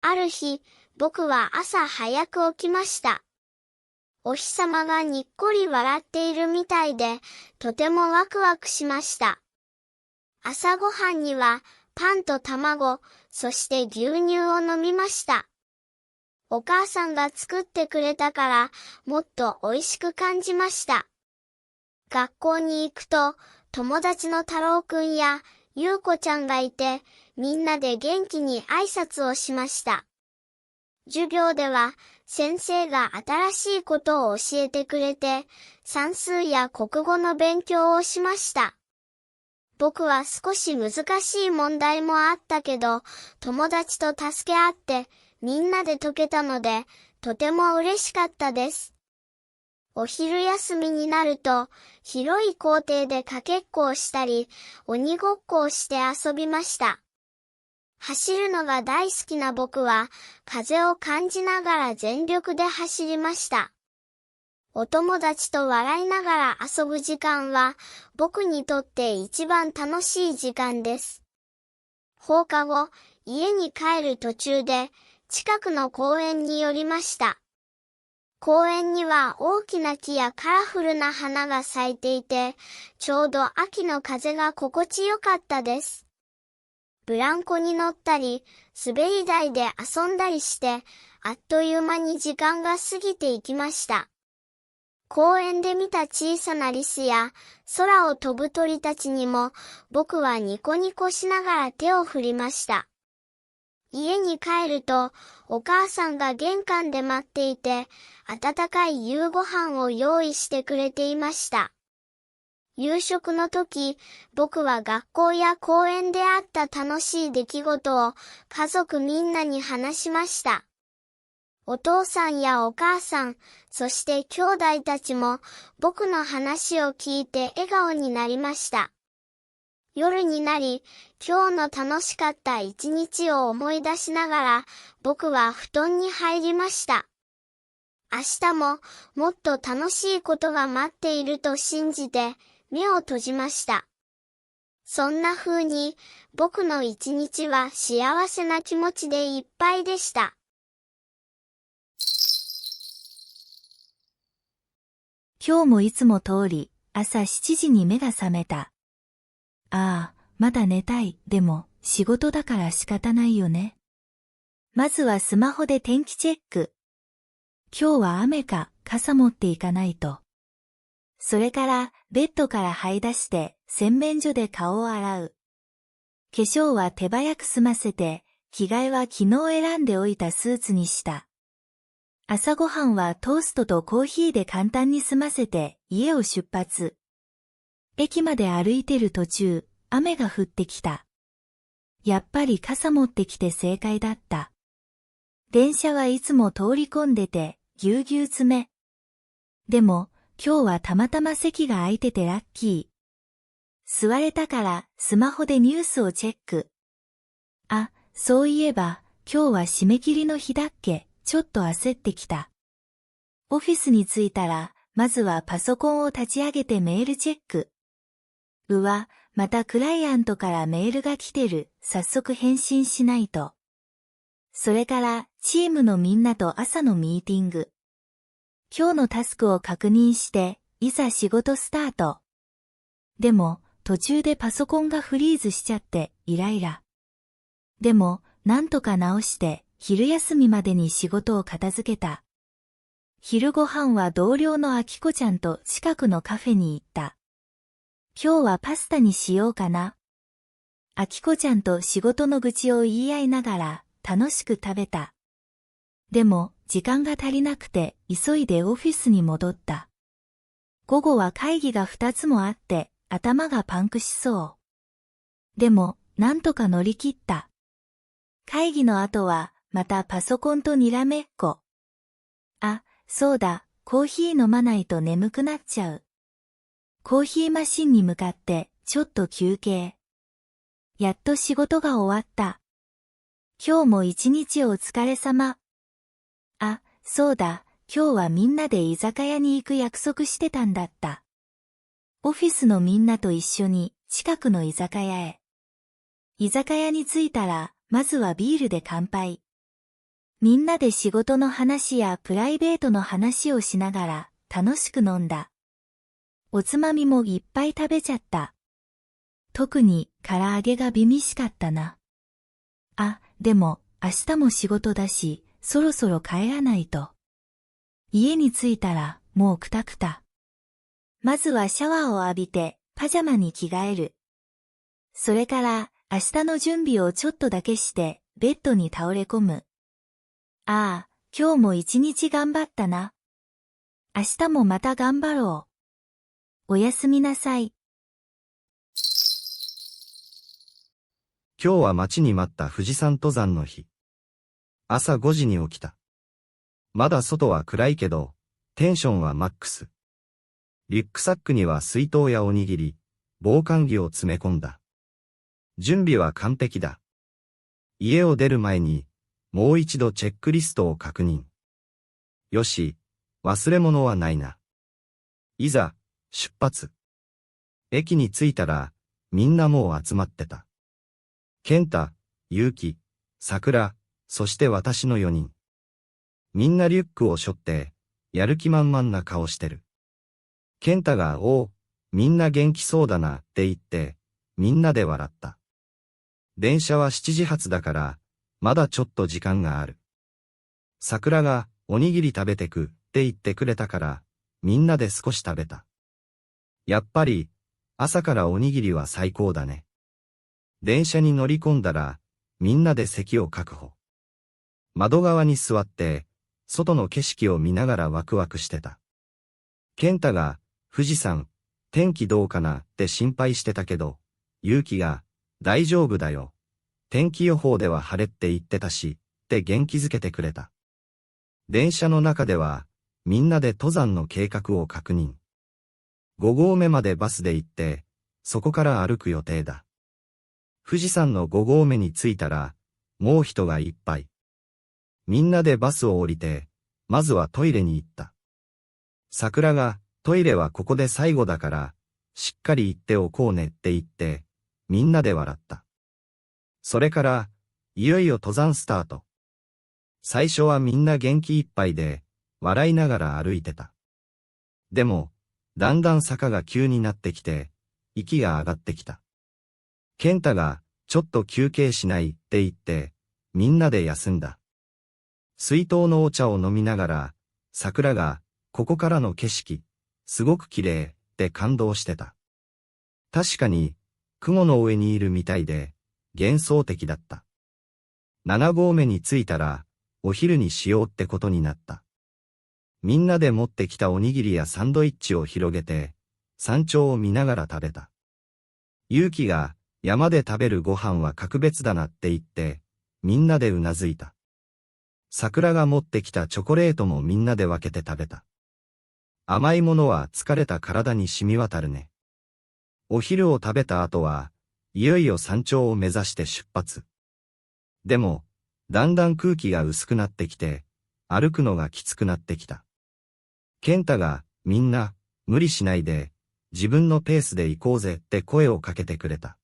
ある日、僕は朝早く起きました。お日様がにっこり笑っているみたいで、とてもワクワクしました。朝ごはんには、パンと卵、そして牛乳を飲みました。お母さんが作ってくれたから、もっと美味しく感じました。学校に行くと、友達の太郎くんや、ゆうこちゃんがいて、みんなで元気に挨拶をしました。授業では、先生が新しいことを教えてくれて、算数や国語の勉強をしました。僕は少し難しい問題もあったけど、友達と助け合って、みんなで解けたので、とても嬉しかったです。お昼休みになると、広い校庭でかけっこをしたり、鬼ごっこをして遊びました。走るのが大好きな僕は、風を感じながら全力で走りました。お友達と笑いながら遊ぶ時間は、僕にとって一番楽しい時間です。放課後、家に帰る途中で、近くの公園に寄りました。公園には大きな木やカラフルな花が咲いていて、ちょうど秋の風が心地よかったです。ブランコに乗ったり、滑り台で遊んだりして、あっという間に時間が過ぎていきました。公園で見た小さなリスや、空を飛ぶ鳥たちにも、僕はニコニコしながら手を振りました。家に帰ると、お母さんが玄関で待っていて、温かい夕ご飯を用意してくれていました。夕食の時、僕は学校や公園であった楽しい出来事を家族みんなに話しました。お父さんやお母さん、そして兄弟たちも僕の話を聞いて笑顔になりました。夜になり、今日の楽しかった一日を思い出しながら、僕は布団に入りました。明日ももっと楽しいことが待っていると信じて、目を閉じました。そんな風に、僕の一日は幸せな気持ちでいっぱいでした。今日もいつも通り、朝7時に目が覚めた。ああ、まだ寝たい。でも、仕事だから仕方ないよね。まずはスマホで天気チェック。今日は雨か、傘持っていかないと。それから、ベッドから這い出して、洗面所で顔を洗う。化粧は手早く済ませて、着替えは昨日選んでおいたスーツにした。朝ごはんはトーストとコーヒーで簡単に済ませて、家を出発。駅まで歩いてる途中、雨が降ってきた。やっぱり傘持ってきて正解だった。電車はいつも通り込んでて、ぎゅうぎゅう詰め。でも、今日はたまたま席が空いててラッキー。座れたからスマホでニュースをチェック。あ、そういえば、今日は締め切りの日だっけ、ちょっと焦ってきた。オフィスに着いたら、まずはパソコンを立ち上げてメールチェック。うわ、またクライアントからメールが来てる。早速返信しないと。それから、チームのみんなと朝のミーティング。今日のタスクを確認して、いざ仕事スタート。でも、途中でパソコンがフリーズしちゃって、イライラ。でも、なんとか直して、昼休みまでに仕事を片付けた。昼ご飯は同僚のあきこちゃんと近くのカフェに行った。今日はパスタにしようかな。あきこちゃんと仕事の愚痴を言い合いながら楽しく食べた。でも時間が足りなくて急いでオフィスに戻った。午後は会議が2つもあって頭がパンクしそう。でもなんとか乗り切った。会議の後はまたパソコンとにらめっこ。あ、そうだ、コーヒー飲まないと眠くなっちゃう。コーヒーマシンに向かってちょっと休憩。やっと仕事が終わった。今日も一日お疲れ様。あ、そうだ、今日はみんなで居酒屋に行く約束してたんだった。オフィスのみんなと一緒に近くの居酒屋へ。居酒屋に着いたら、まずはビールで乾杯。みんなで仕事の話やプライベートの話をしながら楽しく飲んだ。おつまみもいっぱい食べちゃった。特に唐揚げが美味しかったな。あ、でも明日も仕事だし、そろそろ帰らないと。家に着いたらもうくたくた。まずはシャワーを浴びてパジャマに着替える。それから明日の準備をちょっとだけしてベッドに倒れ込む。ああ、今日も一日頑張ったな。明日もまた頑張ろう。おやすみなさい。今日は待ちに待った富士山登山の日。朝5時に起きた。まだ外は暗いけど、テンションはマックス。リュックサックには水筒やおにぎり、防寒着を詰め込んだ。準備は完璧だ。家を出る前に、もう一度チェックリストを確認。よし、忘れ物はないな。いざ、出発。駅に着いたら、みんなもう集まってた。健太、結城、桜、そして私の4人。みんなリュックを背負って、やる気満々な顔してる。健太が、おう、みんな元気そうだなって言って、みんなで笑った。電車は7時発だから、まだちょっと時間がある。桜が、おにぎり食べてくって言ってくれたから、みんなで少し食べた。やっぱり、朝からおにぎりは最高だね。電車に乗り込んだら、みんなで席を確保。窓側に座って、外の景色を見ながらワクワクしてた。健太が、富士山、天気どうかなって心配してたけど、結城が、大丈夫だよ。天気予報では晴れって言ってたし、って元気づけてくれた。電車の中では、みんなで登山の計画を確認。5合目までバスで行って、そこから歩く予定だ。富士山の5合目に着いたら、もう人がいっぱい。みんなでバスを降りて、まずはトイレに行った。桜が、トイレはここで最後だから、しっかり行っておこうねって言って、みんなで笑った。それから、いよいよ登山スタート。最初はみんな元気いっぱいで、笑いながら歩いてた。でも、だんだん坂が急になってきて、息が上がってきた。健太が、ちょっと休憩しないって言って、みんなで休んだ。水筒のお茶を飲みながら、桜が、ここからの景色、すごく綺麗って感動してた。確かに、雲の上にいるみたいで、幻想的だった。7合目に着いたら、お昼にしようってことになった。みんなで持ってきたおにぎりやサンドイッチを広げて、山頂を見ながら食べた。結城が、山で食べるご飯は格別だなって言って、みんなでうなずいた。桜が持ってきたチョコレートもみんなで分けて食べた。甘いものは疲れた体に染み渡るね。お昼を食べた後は、いよいよ山頂を目指して出発。でも、だんだん空気が薄くなってきて、歩くのがきつくなってきた。健太が、みんな、無理しないで、自分のペースで行こうぜって声をかけてくれた。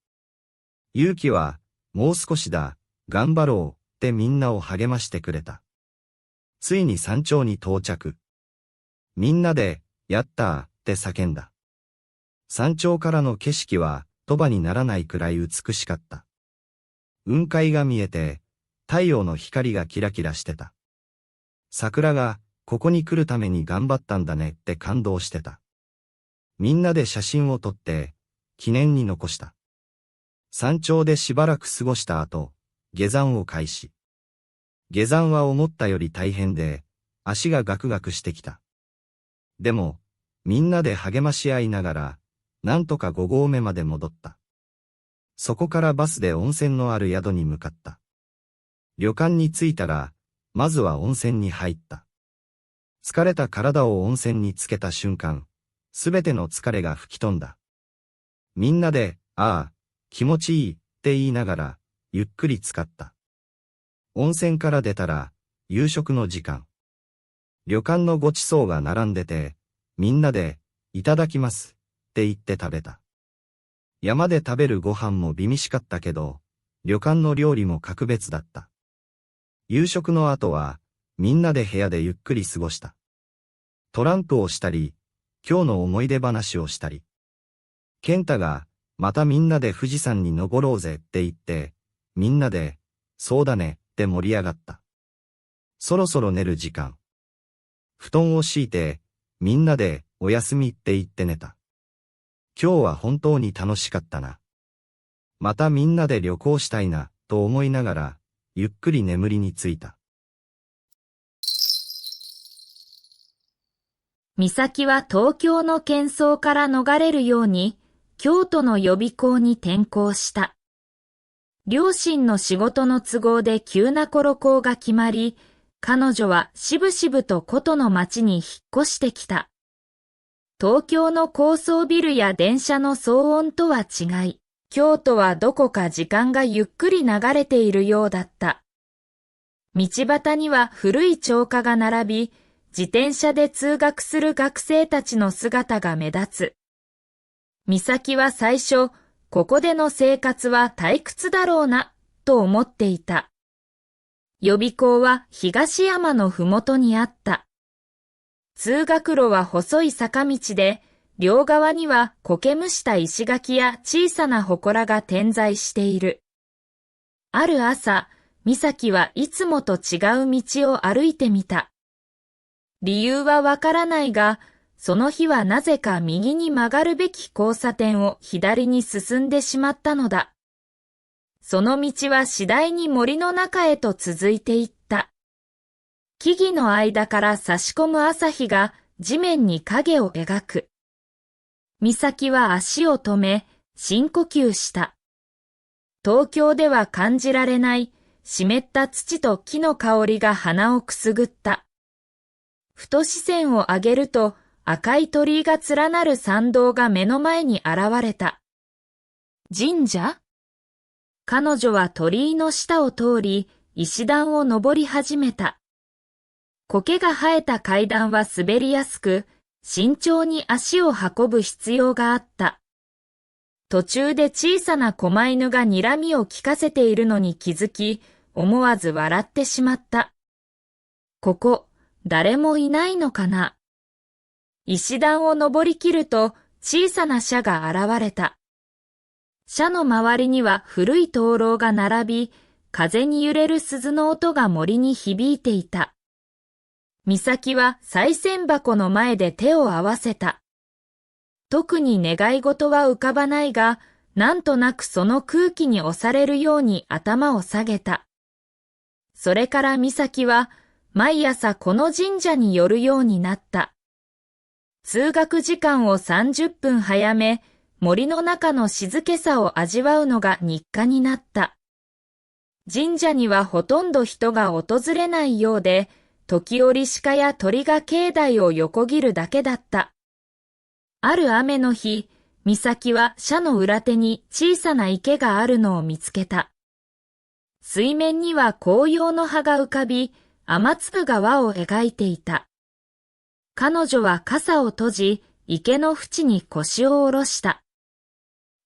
結城は、もう少しだ、頑張ろうってみんなを励ましてくれた。ついに山頂に到着。みんなで、やったーって叫んだ。山頂からの景色は、言葉にならないくらい美しかった。雲海が見えて、太陽の光がキラキラしてた。桜が、ここに来るために頑張ったんだねって感動してた。みんなで写真を撮って、記念に残した。山頂でしばらく過ごした後、下山を開始。下山は思ったより大変で、足がガクガクしてきた。でも、みんなで励まし合いながら、なんとか5合目まで戻った。そこからバスで温泉のある宿に向かった。旅館に着いたら、まずは温泉に入った。疲れた体を温泉につけた瞬間、すべての疲れが吹き飛んだ。みんなで、ああ、気持ちいいって言いながら、ゆっくり浸かった。温泉から出たら、夕食の時間。旅館のごちそうが並んでて、みんなで、いただきますって言って食べた。山で食べるご飯も美味しかったけど、旅館の料理も格別だった。夕食の後は、みんなで部屋でゆっくり過ごした。トランプをしたり、今日の思い出話をしたり。健太が、またみんなで富士山に登ろうぜって言って、みんなで、そうだねって盛り上がった。そろそろ寝る時間。布団を敷いて、みんなで、おやすみって言って寝た。今日は本当に楽しかったな。またみんなで旅行したいな、と思いながら、ゆっくり眠りについた。美咲は東京の喧騒から逃れるように、京都の予備校に転校した。両親の仕事の都合で急なコロ校が決まり、彼女はしぶしぶと古都の町に引っ越してきた。東京の高層ビルや電車の騒音とは違い、京都はどこか時間がゆっくり流れているようだった。道端には古い町家が並び、自転車で通学する学生たちの姿が目立つ。美咲は最初、ここでの生活は退屈だろうな、と思っていた。予備校は東山のふもとにあった。通学路は細い坂道で、両側には苔むした石垣や小さな祠が点在している。ある朝、美咲はいつもと違う道を歩いてみた。理由はわからないが、その日はなぜか右に曲がるべき交差点を左に進んでしまったのだ。その道は次第に森の中へと続いていった。木々の間から差し込む朝日が地面に影を描く。美咲は足を止め、深呼吸した。東京では感じられない湿った土と木の香りが鼻をくすぐった。ふと視線を上げると赤い鳥居が連なる参道が目の前に現れた。神社？彼女は鳥居の下を通り、石段を登り始めた。苔が生えた階段は滑りやすく、慎重に足を運ぶ必要があった。途中で小さな狛犬が睨みを利かせているのに気づき、思わず笑ってしまった。ここ、誰もいないのかな。石段を登りきると小さな社が現れた。社の周りには古い灯籠が並び、風に揺れる鈴の音が森に響いていた。美咲は賽銭箱の前で手を合わせた。特に願い事は浮かばないが、なんとなくその空気に押されるように頭を下げた。それから美咲は毎朝この神社に寄るようになった。通学時間を30分早め、森の中の静けさを味わうのが日課になった。神社にはほとんど人が訪れないようで、時折鹿や鳥が境内を横切るだけだった。ある雨の日、美咲は社の裏手に小さな池があるのを見つけた。水面には紅葉の葉が浮かび、雨粒が輪を描いていた。彼女は傘を閉じ、池の縁に腰を下ろした。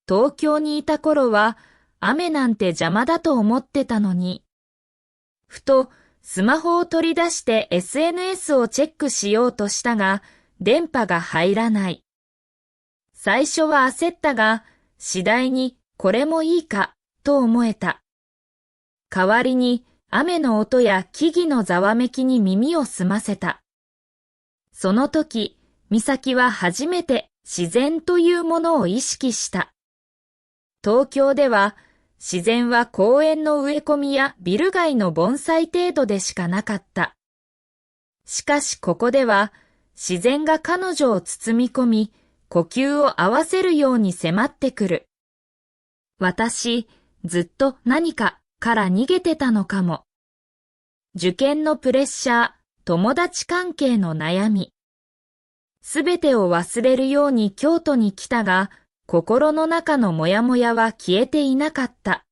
東京にいた頃は、雨なんて邪魔だと思ってたのに。ふと、スマホを取り出して SNS をチェックしようとしたが、電波が入らない。最初は焦ったが、次第にこれもいいか、と思えた。代わりに雨の音や木々のざわめきに耳を澄ませた。その時、美咲は初めて自然というものを意識した。東京では、自然は公園の植え込みやビル街の盆栽程度でしかなかった。しかしここでは、自然が彼女を包み込み、呼吸を合わせるように迫ってくる。私、ずっと何かから逃げてたのかも。受験のプレッシャー、友達関係の悩み。すべてを忘れるように京都に来たが、心の中のモヤモヤは消えていなかった。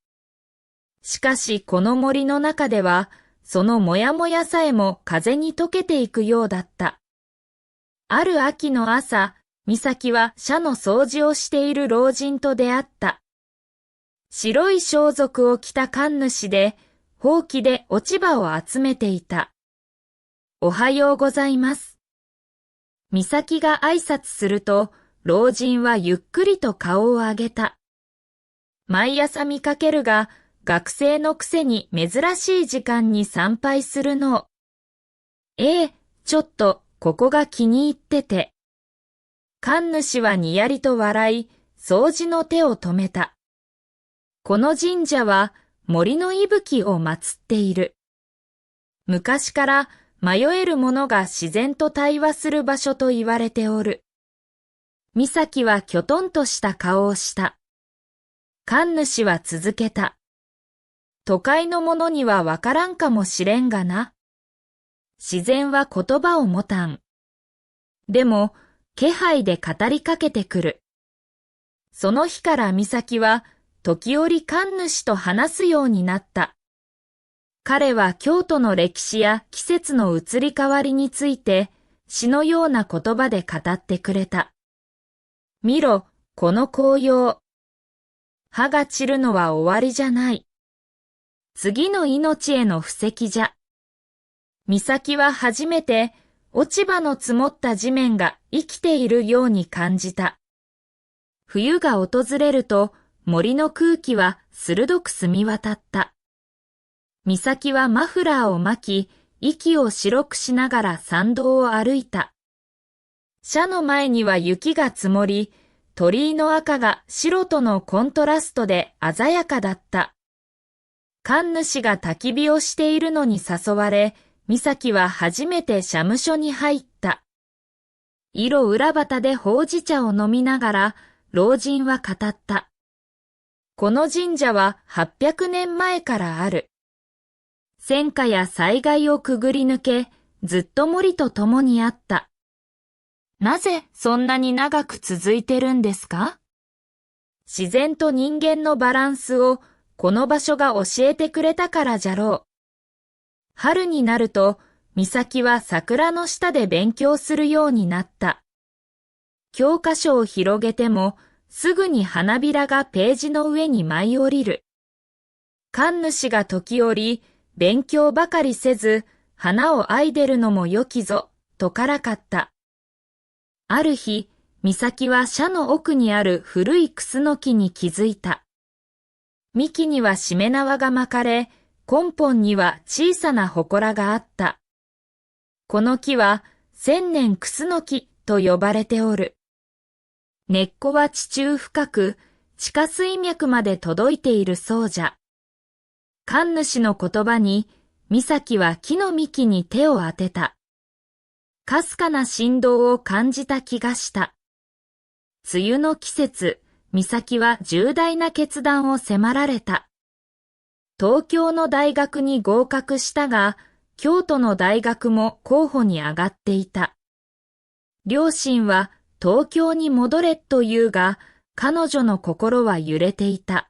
しかしこの森の中では、そのモヤモヤさえも風に溶けていくようだった。ある秋の朝、美咲は社の掃除をしている老人と出会った。白い装束を着た神主で、ほうきで落ち葉を集めていた。おはようございます。美咲が挨拶すると、老人はゆっくりと顔を上げた。毎朝見かけるが、学生のくせに珍しい時間に参拝するの。ちょっとここが気に入ってて。神主はにやりと笑い、掃除の手を止めた。この神社は森の息吹を祀っている。昔から迷える者が自然と対話する場所と言われておる。美咲はきょとんとした顔をした。神主は続けた。都会の者にはわからんかもしれんがな。自然は言葉を持たん。でも、気配で語りかけてくる。その日から美咲は、時折神主と話すようになった。彼は京都の歴史や季節の移り変わりについて、詩のような言葉で語ってくれた。見ろ、この紅葉。葉が散るのは終わりじゃない。次の命への布石じゃ。美咲は初めて落ち葉の積もった地面が生きているように感じた。冬が訪れると森の空気は鋭く澄み渡った。美咲はマフラーを巻き、息を白くしながら山道を歩いた。社の前には雪が積もり、鳥居の赤が白とのコントラストで鮮やかだった。神主が焚き火をしているのに誘われ、美咲は初めて社務所に入った。色裏端でほうじ茶を飲みながら、老人は語った。この神社は800年前からある。戦火や災害をくぐり抜け、ずっと森と共にあった。なぜそんなに長く続いてるんですか？自然と人間のバランスをこの場所が教えてくれたからじゃろう。春になると、美咲は桜の下で勉強するようになった。教科書を広げても、すぐに花びらがページの上に舞い降りる。神主が時折、勉強ばかりせず、花を愛でるのも良きぞ、とからかった。ある日、美咲は社の奥にある古いクスノキに気づいた。幹にはしめ縄が巻かれ、根本には小さな祠があった。この木は千年クスノキと呼ばれておる。根っこは地中深く、地下水脈まで届いているそうじゃ。神主の言葉に、美咲は木の幹に手を当てた。かすかな振動を感じた気がした。梅雨の季節、美咲は重大な決断を迫られた。東京の大学に合格したが、京都の大学も候補に上がっていた。両親は東京に戻れと言うが、彼女の心は揺れていた。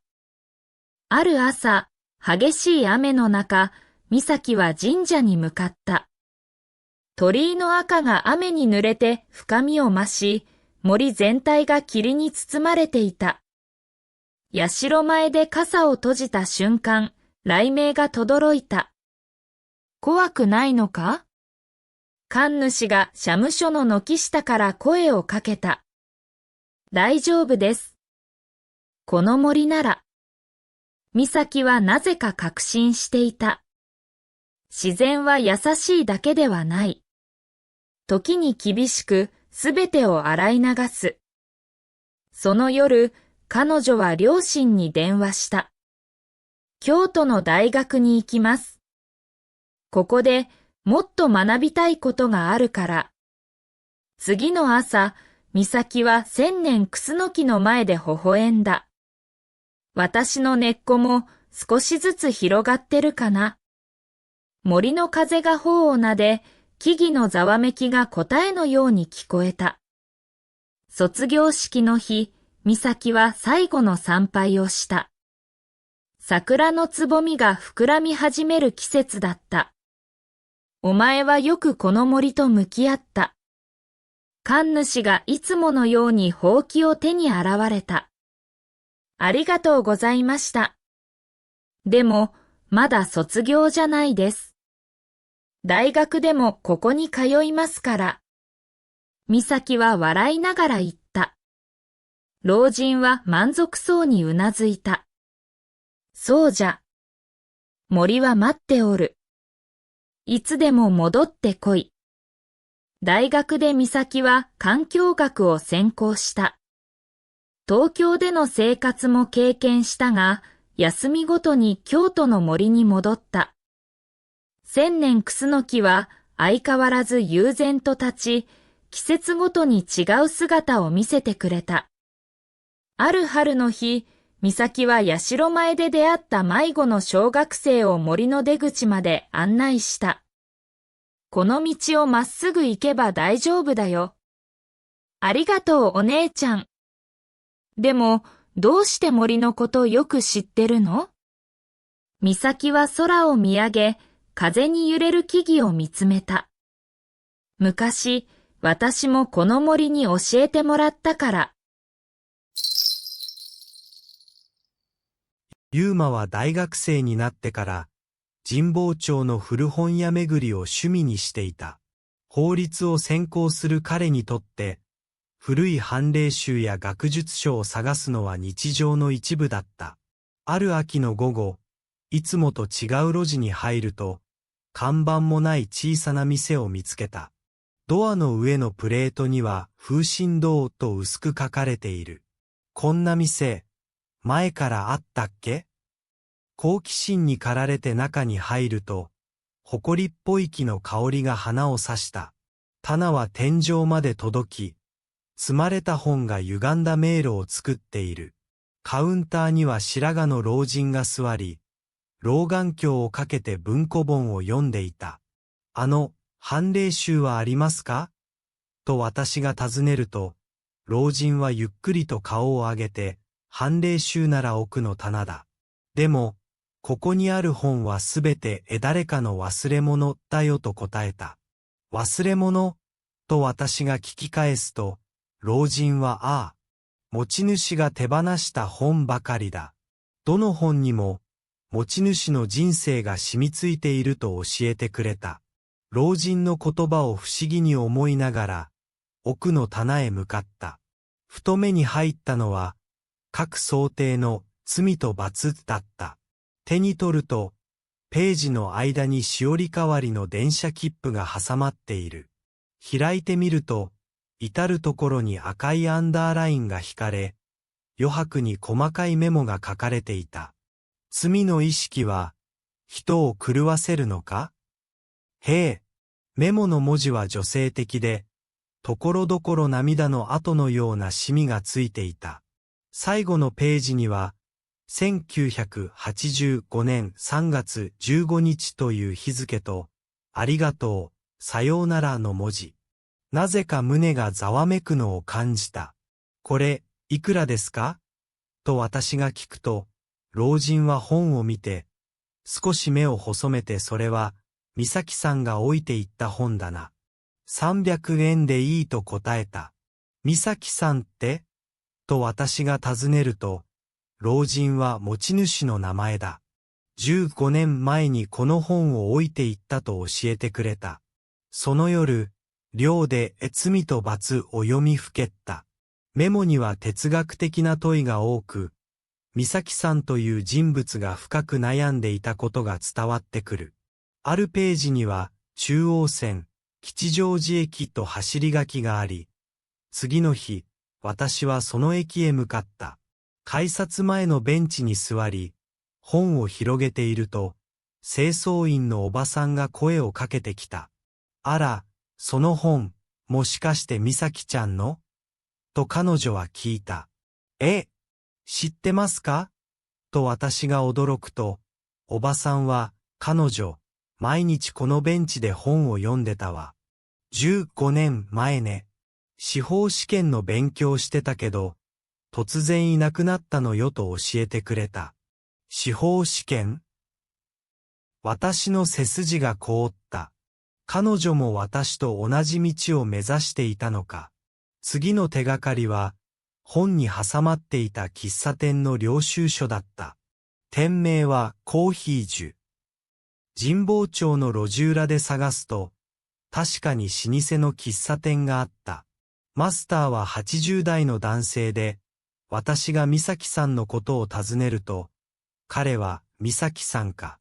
ある朝、激しい雨の中、美咲は神社に向かった。鳥居の赤が雨に濡れて深みを増し、森全体が霧に包まれていた。社前で傘を閉じた瞬間、雷鳴が轟いた。怖くないのか？神主が社務所の軒下から声をかけた。大丈夫です。この森なら。美咲はなぜか確信していた。自然は優しいだけではない。時に厳しくすべてを洗い流す。その夜、彼女は両親に電話した。京都の大学に行きます。ここでもっと学びたいことがあるから。次の朝、美咲は千年クスノキの前で微笑んだ。私の根っこも少しずつ広がってるかな。森の風が頬を撫で、木々のざわめきが答えのように聞こえた。卒業式の日、美咲は最後の参拝をした。桜のつぼみが膨らみ始める季節だった。お前はよくこの森と向き合った。神主がいつものようにほうきを手に現れた。ありがとうございました。でも、まだ卒業じゃないです。大学でもここに通いますから。美咲は笑いながら言った。老人は満足そうにうなずいた。そうじゃ。森は待っておる。いつでも戻ってこい。大学で美咲は環境学を専攻した。東京での生活も経験したが、休みごとに京都の森に戻った。千年クスノキは相変わらず悠然と立ち、季節ごとに違う姿を見せてくれた。ある春の日、美咲は社前で出会った迷子の小学生を森の出口まで案内した。この道をまっすぐ行けば大丈夫だよ。ありがとうお姉ちゃん。でも、どうして森のことよく知ってるの？美咲は空を見上げ、風に揺れる木々を見つめた。昔、私もこの森に教えてもらったから。ユーマは大学生になってから、神保町の古本屋巡りを趣味にしていた。法律を専攻する彼にとって、古い判例集や学術書を探すのは日常の一部だった。ある秋の午後、いつもと違う路地に入ると、看板もない小さな店を見つけた。ドアの上のプレートには風神堂と薄く書かれている。こんな店、前からあったっけ？好奇心に駆られて中に入ると、埃っぽい木の香りが花を刺した。棚は天井まで届き、積まれた本が歪んだ迷路を作っている。カウンターには白髪の老人が座り、老眼鏡をかけて文庫本を読んでいた。判例集はありますか？と私が尋ねると、老人はゆっくりと顔を上げて、判例集なら奥の棚だ。でも、ここにある本はすべて誰かの忘れ物だよと答えた。忘れ物？と私が聞き返すと、老人は持ち主が手放した本ばかりだ。どの本にも、持ち主の人生が染みついていると教えてくれた。老人の言葉を不思議に思いながら、奥の棚へ向かった。ふと目に入ったのは、各想定の罪と罰だった。手に取ると、ページの間にしおり代わりの電車切符が挟まっている。開いてみると、至るところに赤いアンダーラインが引かれ、余白に細かいメモが書かれていた。罪の意識は、人を狂わせるのか？へえ、メモの文字は女性的で、ところどころ涙の跡のようなシミがついていた。最後のページには、1985年3月15日という日付と、ありがとう、さようならの文字。なぜか胸がざわめくのを感じた。これ、いくらですか？と私が聞くと、老人は本を見て、少し目を細めてそれは、美咲さんが置いていった本だな。300円でいいと答えた。美咲さんって？と私が尋ねると、老人は持ち主の名前だ。15年前にこの本を置いていったと教えてくれた。その夜、寮で罪と罰を読みふけった。メモには哲学的な問いが多く、美咲さんという人物が深く悩んでいたことが伝わってくる。あるページには、中央線、吉祥寺駅と走り書きがあり、次の日、私はその駅へ向かった。改札前のベンチに座り、本を広げていると、清掃員のおばさんが声をかけてきた。あら、その本、もしかして美咲ちゃんの？と彼女は聞いた。知ってますか？と私が驚くと、おばさんは、彼女、毎日このベンチで本を読んでたわ。15年前ね。司法試験の勉強してたけど、突然いなくなったのよと教えてくれた。司法試験？私の背筋が凍った。彼女も私と同じ道を目指していたのか。次の手がかりは、本に挟まっていた喫茶店の領収書だった。店名はコーヒージュ。神保町の路地裏で探すと、確かに老舗の喫茶店があった。マスターは80代の男性で、私が美咲さんのことを尋ねると、彼は美咲さんか。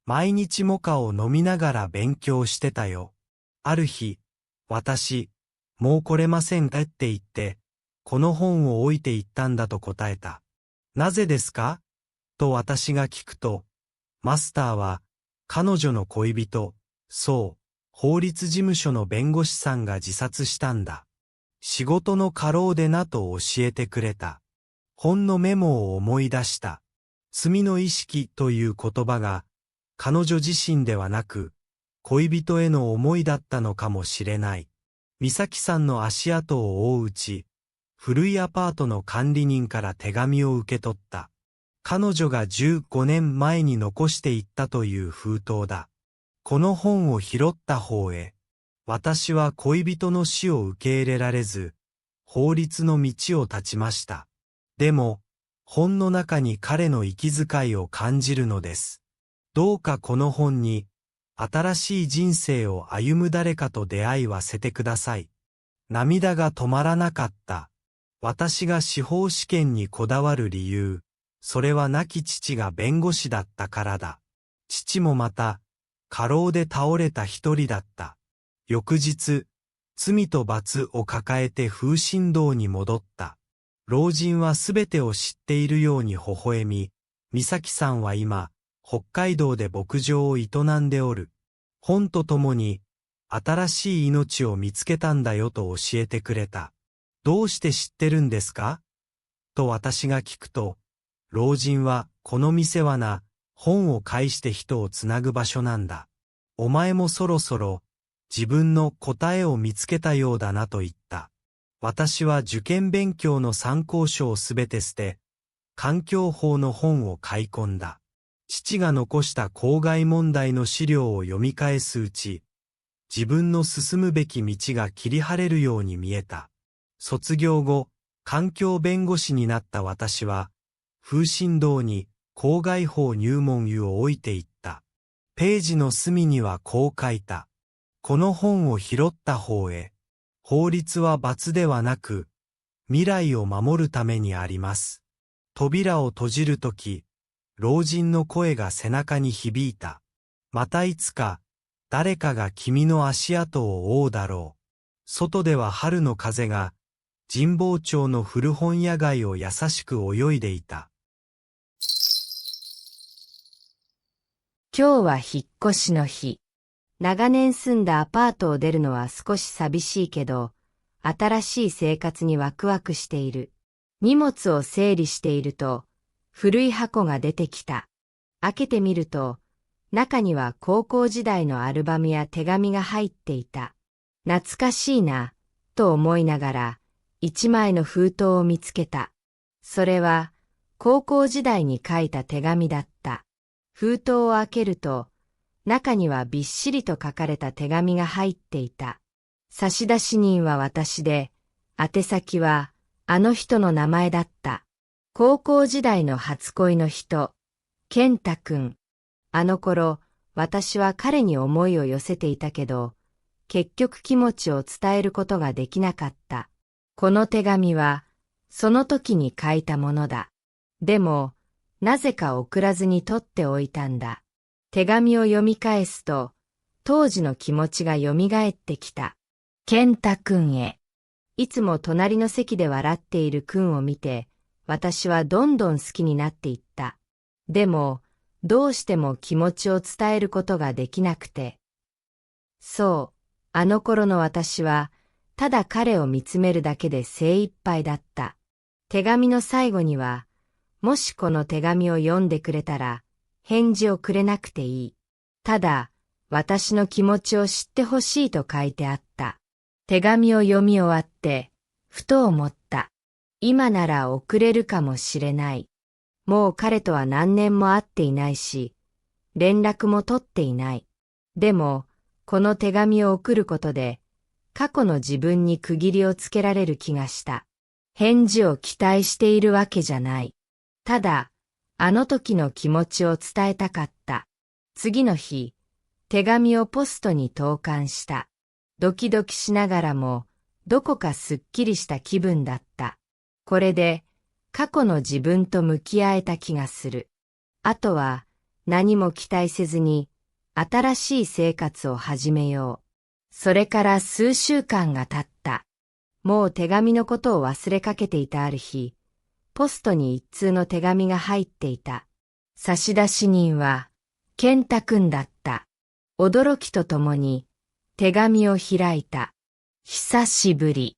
毎日モカを飲みながら勉強してたよ。ある日、私、もう来れませんって言って、この本を置いて行ったんだと答えた。なぜですかと私が聞くと、マスターは、彼女の恋人、そう、法律事務所の弁護士さんが自殺したんだ。仕事の過労でなと教えてくれた。本のメモを思い出した。罪の意識という言葉が、彼女自身ではなく、恋人への思いだったのかもしれない。美咲さんの足跡を追ううち、古いアパートの管理人から手紙を受け取った。彼女が15年前に残していったという封筒だ。この本を拾った方へ。私は恋人の死を受け入れられず、法律の道を断ちました。でも、本の中に彼の息遣いを感じるのです。どうかこの本に、新しい人生を歩む誰かと出会いわせてください。涙が止まらなかった。私が司法試験にこだわる理由、それは亡き父が弁護士だったからだ。父もまた、過労で倒れた一人だった。翌日、罪と罰を抱えて風神堂に戻った。老人はすべてを知っているように微笑み、美咲さんは今、北海道で牧場を営んでおる。本とともに、新しい命を見つけたんだよと教えてくれた。どうして知ってるんですかと私が聞くと、老人は、この店はな、本を介して人をつなぐ場所なんだ。お前もそろそろ、自分の答えを見つけたようだなと言った。私は受験勉強の参考書をすべて捨て、環境法の本を買い込んだ。父が残した公害問題の資料を読み返すうち、自分の進むべき道が切り晴れるように見えた。卒業後、環境弁護士になった私は、風神堂に公害法入門湯を置いていった。ページの隅にはこう書いた。この本を拾った方へ。法律は罰ではなく、未来を守るためにあります。扉を閉じるとき、老人の声が背中に響いた。またいつか、誰かが君の足跡を追うだろう。外では春の風が、神保町の古本屋街を優しく泳いでいた。今日は引っ越しの日。長年住んだアパートを出るのは少し寂しいけど、新しい生活にワクワクしている。荷物を整理していると、古い箱が出てきた。開けてみると、中には高校時代のアルバムや手紙が入っていた。懐かしいな、と思いながら、一枚の封筒を見つけた。それは、高校時代に書いた手紙だった。封筒を開けると、中にはびっしりと書かれた手紙が入っていた。差出人は私で、宛先はあの人の名前だった。高校時代の初恋の人、健太くん。あの頃、私は彼に思いを寄せていたけど、結局気持ちを伝えることができなかった。この手紙は、その時に書いたものだ。でも、なぜか送らずに取っておいたんだ。手紙を読み返すと、当時の気持ちがよみがえってきた。健太くんへ。いつも隣の席で笑っているくんを見て、私はどんどん好きになっていった。でも、どうしても気持ちを伝えることができなくて。そう、あの頃の私は、ただ彼を見つめるだけで精一杯だった。手紙の最後には、もしこの手紙を読んでくれたら、返事をくれなくていい。ただ、私の気持ちを知ってほしいと書いてあった。手紙を読み終わって、ふと思った。今なら送れるかもしれない。もう彼とは何年も会っていないし、連絡も取っていない。でも、この手紙を送ることで、過去の自分に区切りをつけられる気がした。返事を期待しているわけじゃない。ただ、あの時の気持ちを伝えたかった。次の日、手紙をポストに投函した。ドキドキしながらも、どこかすっきりした気分だった。これで、過去の自分と向き合えた気がする。あとは、何も期待せずに、新しい生活を始めよう。それから数週間が経った。もう手紙のことを忘れかけていたある日、ポストに一通の手紙が入っていた。差出人は、健太くんだった。驚きとともに、手紙を開いた。久しぶり。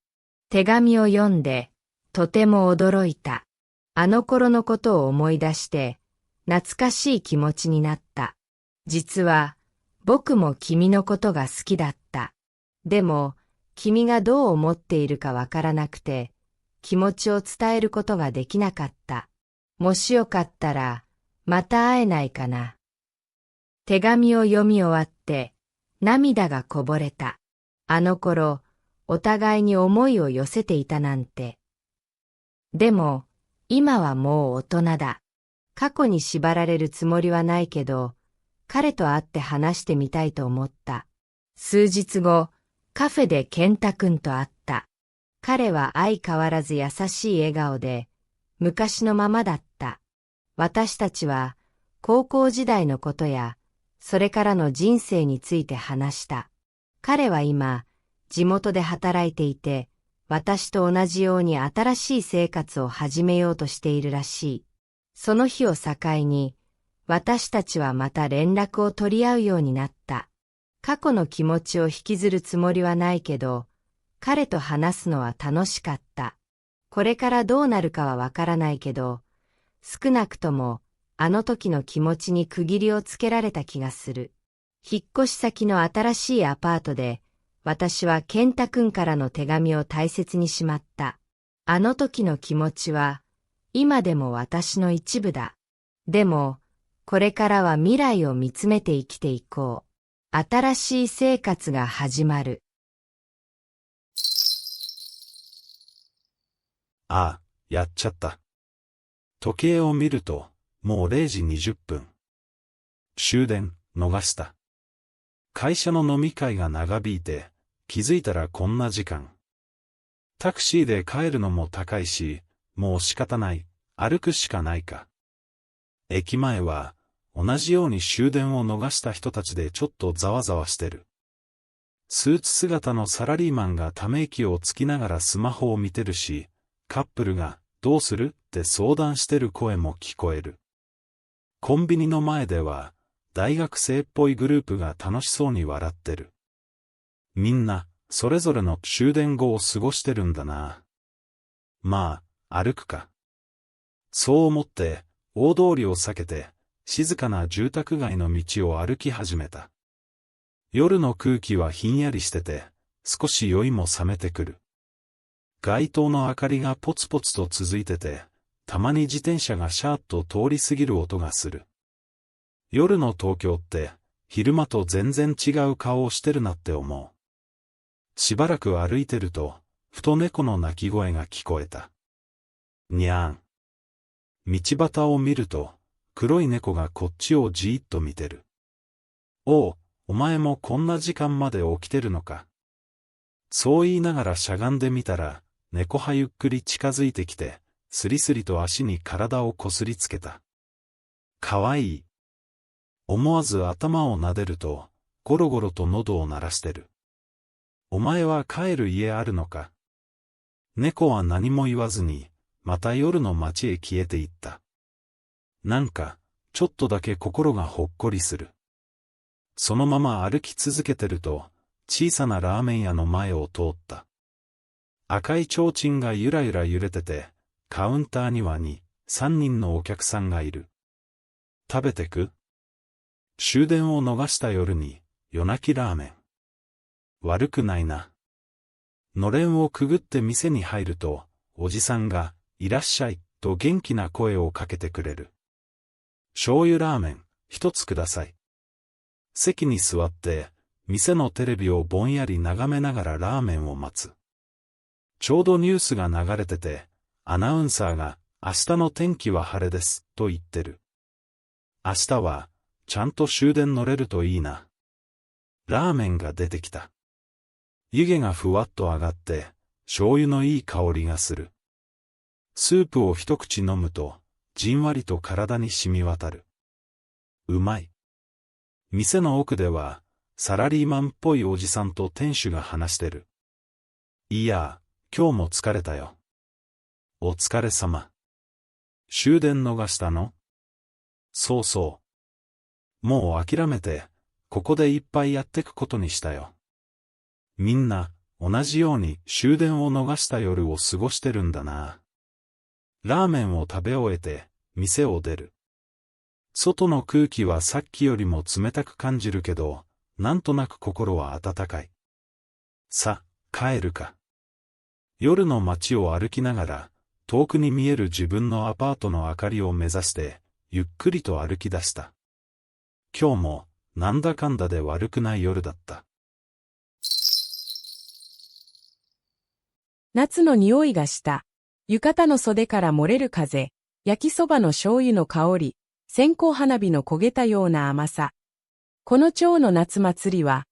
手紙を読んで、とても驚いた。あの頃のことを思い出して、懐かしい気持ちになった。実は、僕も君のことが好きだった。でも、君がどう思っているかわからなくて、気持ちを伝えることができなかった。もしよかったら、また会えないかな。手紙を読み終わって、涙がこぼれた。あの頃、お互いに思いを寄せていたなんて。でも、今はもう大人だ。過去に縛られるつもりはないけど、彼と会って話してみたいと思った。数日後、カフェで健太くんと会った。彼は相変わらず優しい笑顔で、昔のままだった。私たちは、高校時代のことや、それからの人生について話した。彼は今、地元で働いていて、私と同じように新しい生活を始めようとしているらしい。その日を境に、私たちはまた連絡を取り合うようになった。過去の気持ちを引きずるつもりはないけど、彼と話すのは楽しかった。これからどうなるかはわからないけど、少なくともあの時の気持ちに区切りをつけられた気がする。引っ越し先の新しいアパートで、私は健太くんからの手紙を大切にしまった。あの時の気持ちは、今でも私の一部だ。でも、これからは未来を見つめて生きていこう。新しい生活が始まる。ああ、やっちゃった。時計を見ると、もう0時20分。終電、逃した。会社の飲み会が長引いて、気づいたらこんな時間。タクシーで帰るのも高いし、もう仕方ない、歩くしかないか。駅前は、同じように終電を逃した人たちでちょっとざわざわしてる。スーツ姿のサラリーマンがため息をつきながらスマホを見てるし、カップルがどうするって相談してる声も聞こえる。コンビニの前では、大学生っぽいグループが楽しそうに笑ってる。みんな、それぞれの終電後を過ごしてるんだな。まあ、歩くか。そう思って、大通りを避けて、静かな住宅街の道を歩き始めた。夜の空気はひんやりしてて、少し酔いも覚めてくる。街灯の明かりがポツポツと続いてて、たまに自転車がシャーッと通り過ぎる音がする。夜の東京って、昼間と全然違う顔をしてるなって思う。しばらく歩いてると、ふと猫の鳴き声が聞こえた。にゃーん。道端を見ると、黒い猫がこっちをじーっと見てる。おう、お前もこんな時間まで起きてるのか。そう言いながらしゃがんでみたら、猫はゆっくり近づいてきて、スリスリと足に体をこすりつけた。かわいい。思わず頭を撫でると、ゴロゴロと喉を鳴らしてる。お前は帰る家あるのか。猫は何も言わずに、また夜の街へ消えていった。なんか、ちょっとだけ心がほっこりする。そのまま歩き続けてると、小さなラーメン屋の前を通った。赤い提灯がゆらゆら揺れてて、カウンターには2、3人のお客さんがいる。食べてく？終電を逃した夜に、夜泣きラーメン。悪くないな。のれんをくぐって店に入ると、おじさんが、いらっしゃい、と元気な声をかけてくれる。醤油ラーメン、一つください。席に座って、店のテレビをぼんやり眺めながらラーメンを待つ。ちょうどニュースが流れてて、アナウンサーが、明日の天気は晴れです、と言ってる。明日は、ちゃんと終電乗れるといいな。ラーメンが出てきた。湯気がふわっと上がって、醤油のいい香りがする。スープを一口飲むと、じんわりと体に染み渡る。うまい。店の奥では、サラリーマンっぽいおじさんと店主が話してる。いや、今日も疲れたよ。お疲れ様。終電逃したの？そうそう。もう諦めて、ここでいっぱいやってくことにしたよ。みんな、同じように終電を逃した夜を過ごしてるんだな。ラーメンを食べ終えて、店を出る。外の空気はさっきよりも冷たく感じるけど、なんとなく心は温かい。さ、帰るか。夜の街を歩きながら、遠くに見える自分のアパートの明かりを目指して、ゆっくりと歩き出した。今日も、なんだかんだで悪くない夜だった。夏の匂いがした。浴衣の袖から漏れる風、焼きそばの醤油の香り、線香花火の焦げたような甘さ。この町の夏祭りは、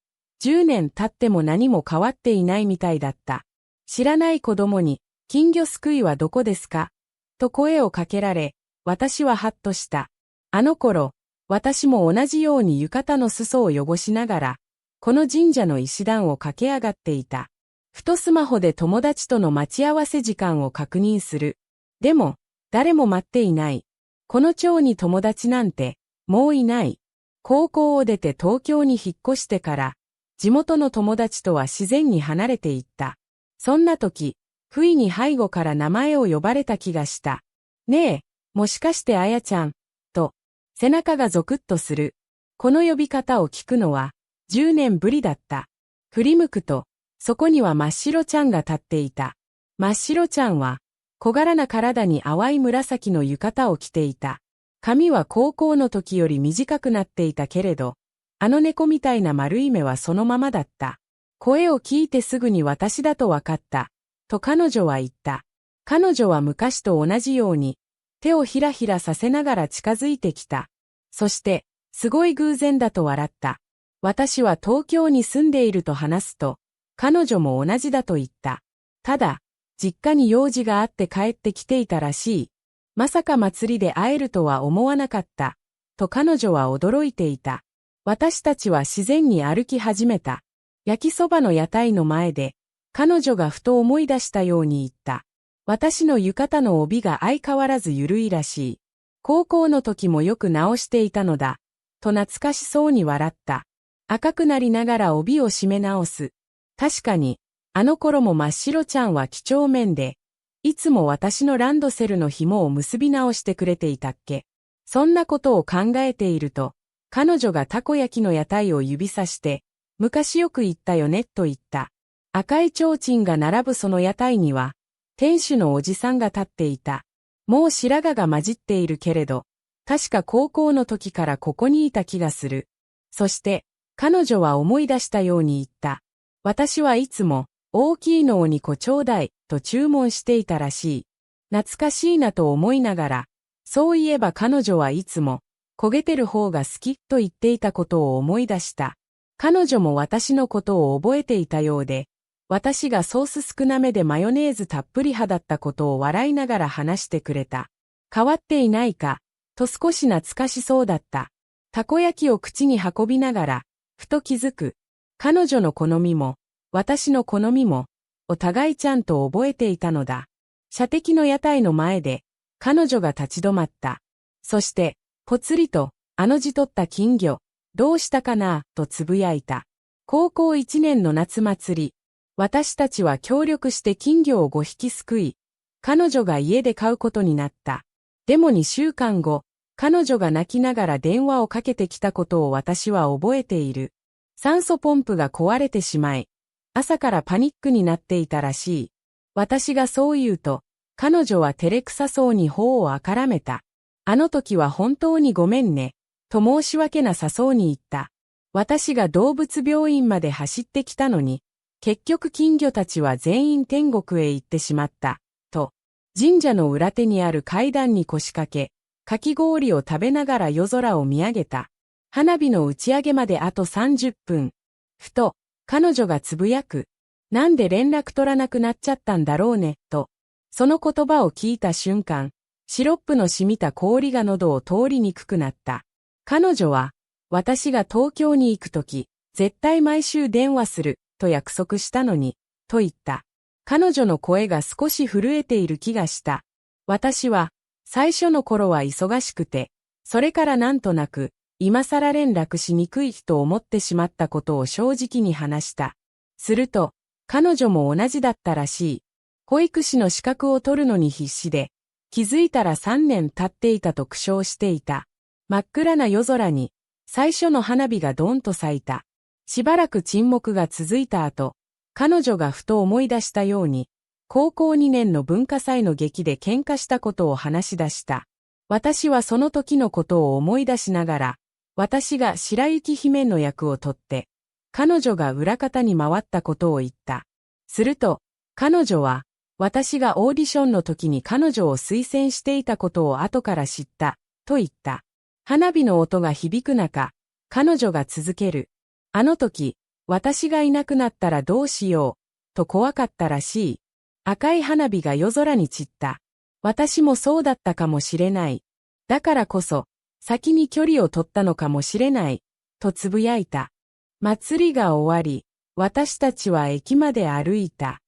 10年経っても何も変わっていないみたいだった。知らない子供に、金魚すくいはどこですか？と声をかけられ、私はハッとした。あの頃、私も同じように浴衣の裾を汚しながら、この神社の石段を駆け上がっていた。ふとスマホで友達との待ち合わせ時間を確認する。でも、誰も待っていない。この町に友達なんて、もういない。高校を出て東京に引っ越してから、地元の友達とは自然に離れていった。そんな時、不意に背後から名前を呼ばれた気がした。ねえ、もしかしてあやちゃん、と、背中がゾクッとする。この呼び方を聞くのは、10年ぶりだった。振り向くと、そこには真っ白ちゃんが立っていた。真っ白ちゃんは、小柄な体に淡い紫の浴衣を着ていた。髪は高校の時より短くなっていたけれど、あの猫みたいな丸い目はそのままだった。声を聞いてすぐに私だとわかった。と彼女は言った。彼女は昔と同じように、手をひらひらさせながら近づいてきた。そして、すごい偶然だと笑った。私は東京に住んでいると話すと、彼女も同じだと言った。ただ、実家に用事があって帰ってきていたらしい。まさか祭りで会えるとは思わなかった。と彼女は驚いていた。私たちは自然に歩き始めた。焼きそばの屋台の前で、彼女がふと思い出したように言った。私の浴衣の帯が相変わらず緩いらしい。高校の時もよく直していたのだ。と懐かしそうに笑った。赤くなりながら帯を締め直す。確かに、あの頃も真っ白ちゃんは几帳面で、いつも私のランドセルの紐を結び直してくれていたっけ。そんなことを考えていると、彼女がたこ焼きの屋台を指さして、昔よく言ったよねと言った。赤い提灯が並ぶその屋台には、店主のおじさんが立っていた。もう白髪が混じっているけれど、確か高校の時からここにいた気がする。そして、彼女は思い出したように言った。私はいつも、大きいのを2個ちょうだい、と注文していたらしい。懐かしいなと思いながら、そういえば彼女はいつも、焦げてる方が好き、と言っていたことを思い出した。彼女も私のことを覚えていたようで、私がソース少なめでマヨネーズたっぷり派だったことを笑いながら話してくれた。変わっていないか、と少し懐かしそうだった。たこ焼きを口に運びながら、ふと気づく。彼女の好みも、私の好みも、お互いちゃんと覚えていたのだ。射的の屋台の前で、彼女が立ち止まった。そして、ぽつりと、あの字取った金魚、どうしたかな、とつぶやいた。高校1年の夏祭り。私たちは協力して金魚を5匹すくい、彼女が家で飼うことになった。でも2週間後、彼女が泣きながら電話をかけてきたことを私は覚えている。酸素ポンプが壊れてしまい、朝からパニックになっていたらしい。私がそう言うと、彼女は照れくさそうに頬をあからめた。あの時は本当にごめんね、と申し訳なさそうに言った。私が動物病院まで走ってきたのに、結局金魚たちは全員天国へ行ってしまった、と、神社の裏手にある階段に腰掛け、かき氷を食べながら夜空を見上げた。花火の打ち上げまであと30分。ふと、彼女がつぶやく。なんで連絡取らなくなっちゃったんだろうね、と。その言葉を聞いた瞬間、シロップの染みた氷が喉を通りにくくなった。彼女は、私が東京に行くとき、絶対毎週電話する、と約束したのに、と言った。彼女の声が少し震えている気がした。私は、最初の頃は忙しくて、それからなんとなく、今更連絡しにくいと思ってしまったことを正直に話した。すると、彼女も同じだったらしい。保育士の資格を取るのに必死で、気づいたら3年経っていたと苦笑していた。真っ暗な夜空に、最初の花火がドーンと咲いた。しばらく沈黙が続いた後、彼女がふと思い出したように、高校2年の文化祭の劇で喧嘩したことを話し出した。私はその時のことを思い出しながら、私が白雪姫の役を取って、彼女が裏方に回ったことを言った。すると、彼女は、私がオーディションの時に彼女を推薦していたことを後から知った、と言った。花火の音が響く中、彼女が続ける。あの時、私がいなくなったらどうしよう、と怖かったらしい。赤い花火が夜空に散った。私もそうだったかもしれない。だからこそ、先に距離を取ったのかもしれない、とつぶやいた。祭りが終わり、私たちは駅まで歩いた。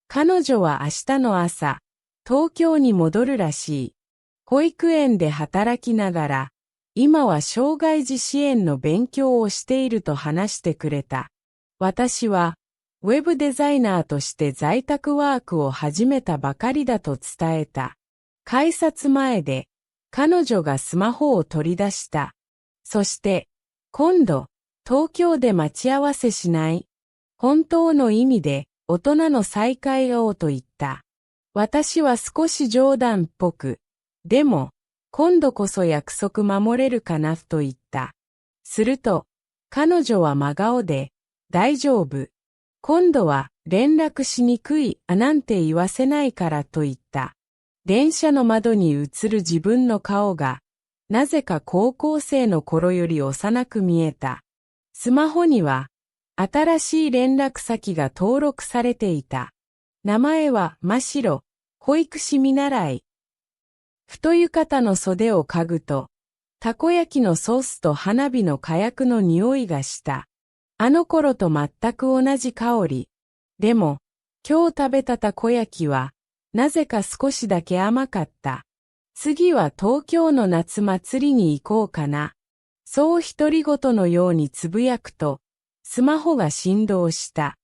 彼女は明日の朝、東京に戻るらしい。保育園で働きながら、今は障害児支援の勉強をしていると話してくれた。私は、ウェブデザイナーとして在宅ワークを始めたばかりだと伝えた。改札前で、彼女がスマホを取り出した。そして、今度、東京で待ち合わせしない？本当の意味で、大人の再会をと言った。私は少し冗談っぽく、でも、今度こそ約束守れるかなと言った。すると、彼女は真顔で、大丈夫。今度は連絡しにくいなんて言わせないからと言った。電車の窓に映る自分の顔が、なぜか高校生の頃より幼く見えた。スマホには、新しい連絡先が登録されていた。名前は真っ白、保育士見習い。太浴衣の袖を嗅ぐと、たこ焼きのソースと花火の火薬の匂いがした。あの頃と全く同じ香り。でも、今日食べたたこ焼きは、なぜか少しだけ甘かった。次は東京の夏祭りに行こうかな。そう独り言のようにつぶやくと、スマホが振動した。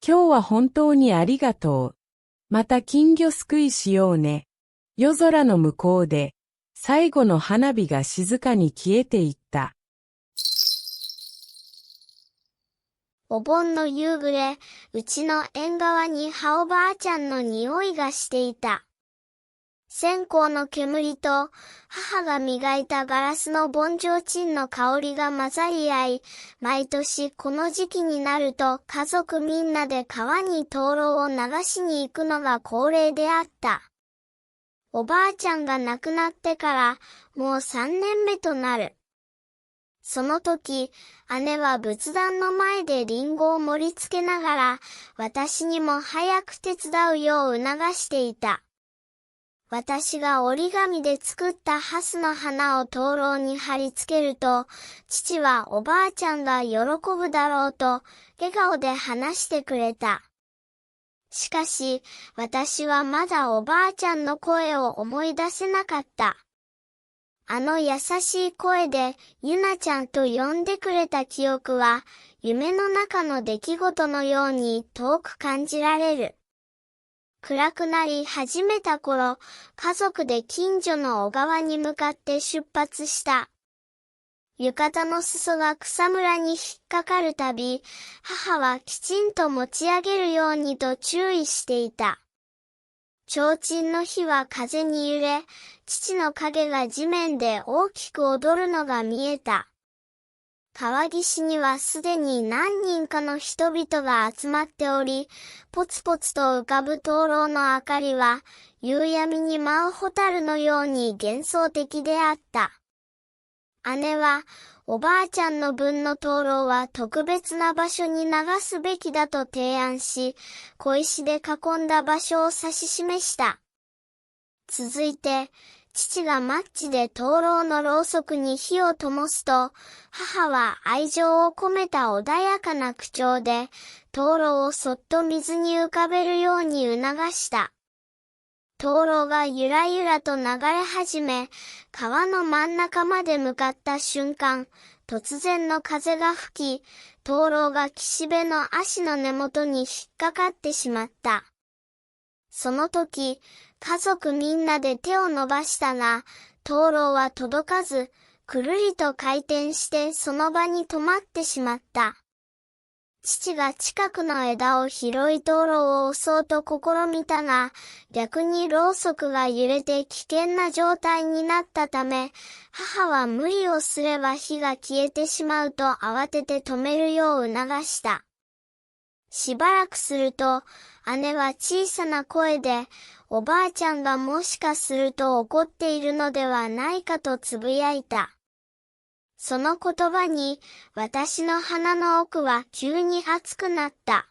今日は本当にありがとう。また金魚すくいしようね。夜空の向こうで、最後の花火が静かに消えていった。お盆の夕暮れ、うちの縁側に葉おばあちゃんの匂いがしていた。線香の煙と母が磨いたガラスの盆提灯の香りが混ざり合い、毎年この時期になると家族みんなで川に灯籠を流しに行くのが恒例であった。おばあちゃんが亡くなってからもう3年目となる。その時、姉は仏壇の前でリンゴを盛り付けながら、私にも早く手伝うよう促していた。私が折り紙で作ったハスの花を灯籠に貼り付けると、父はおばあちゃんが喜ぶだろうと、笑顔で話してくれた。しかし、私はまだおばあちゃんの声を思い出せなかった。あの優しい声で、ゆなちゃんと呼んでくれた記憶は、夢の中の出来事のように遠く感じられる。暗くなり始めた頃、家族で近所の小川に向かって出発した。浴衣の裾が草むらに引っかかるたび、母はきちんと持ち上げるようにと注意していた。提灯の火は風に揺れ、父の影が地面で大きく踊るのが見えた。川岸にはすでに何人かの人々が集まっており、ポツポツと浮かぶ灯籠の明かりは、夕闇に舞う蛍のように幻想的であった。姉は、おばあちゃんの分の灯籠は特別な場所に流すべきだと提案し、小石で囲んだ場所を指し示した。続いて、父がマッチで灯籠のろうそくに火を灯すと、母は愛情を込めた穏やかな口調で、灯籠をそっと水に浮かべるように促した。灯籠がゆらゆらと流れ始め、川の真ん中まで向かった瞬間、突然の風が吹き、灯籠が岸辺の足の根元に引っかかってしまった。その時、家族みんなで手を伸ばしたが、灯籠は届かず、くるりと回転してその場に止まってしまった。父が近くの枝を拾い灯籠を押そうと試みたが、逆にろうそくが揺れて危険な状態になったため、母は無理をすれば火が消えてしまうと慌てて止めるよう促した。しばらくすると、姉は小さな声で、おばあちゃんがもしかすると怒っているのではないかとつぶやいた。その言葉に、私の鼻の奥は急に熱くなった。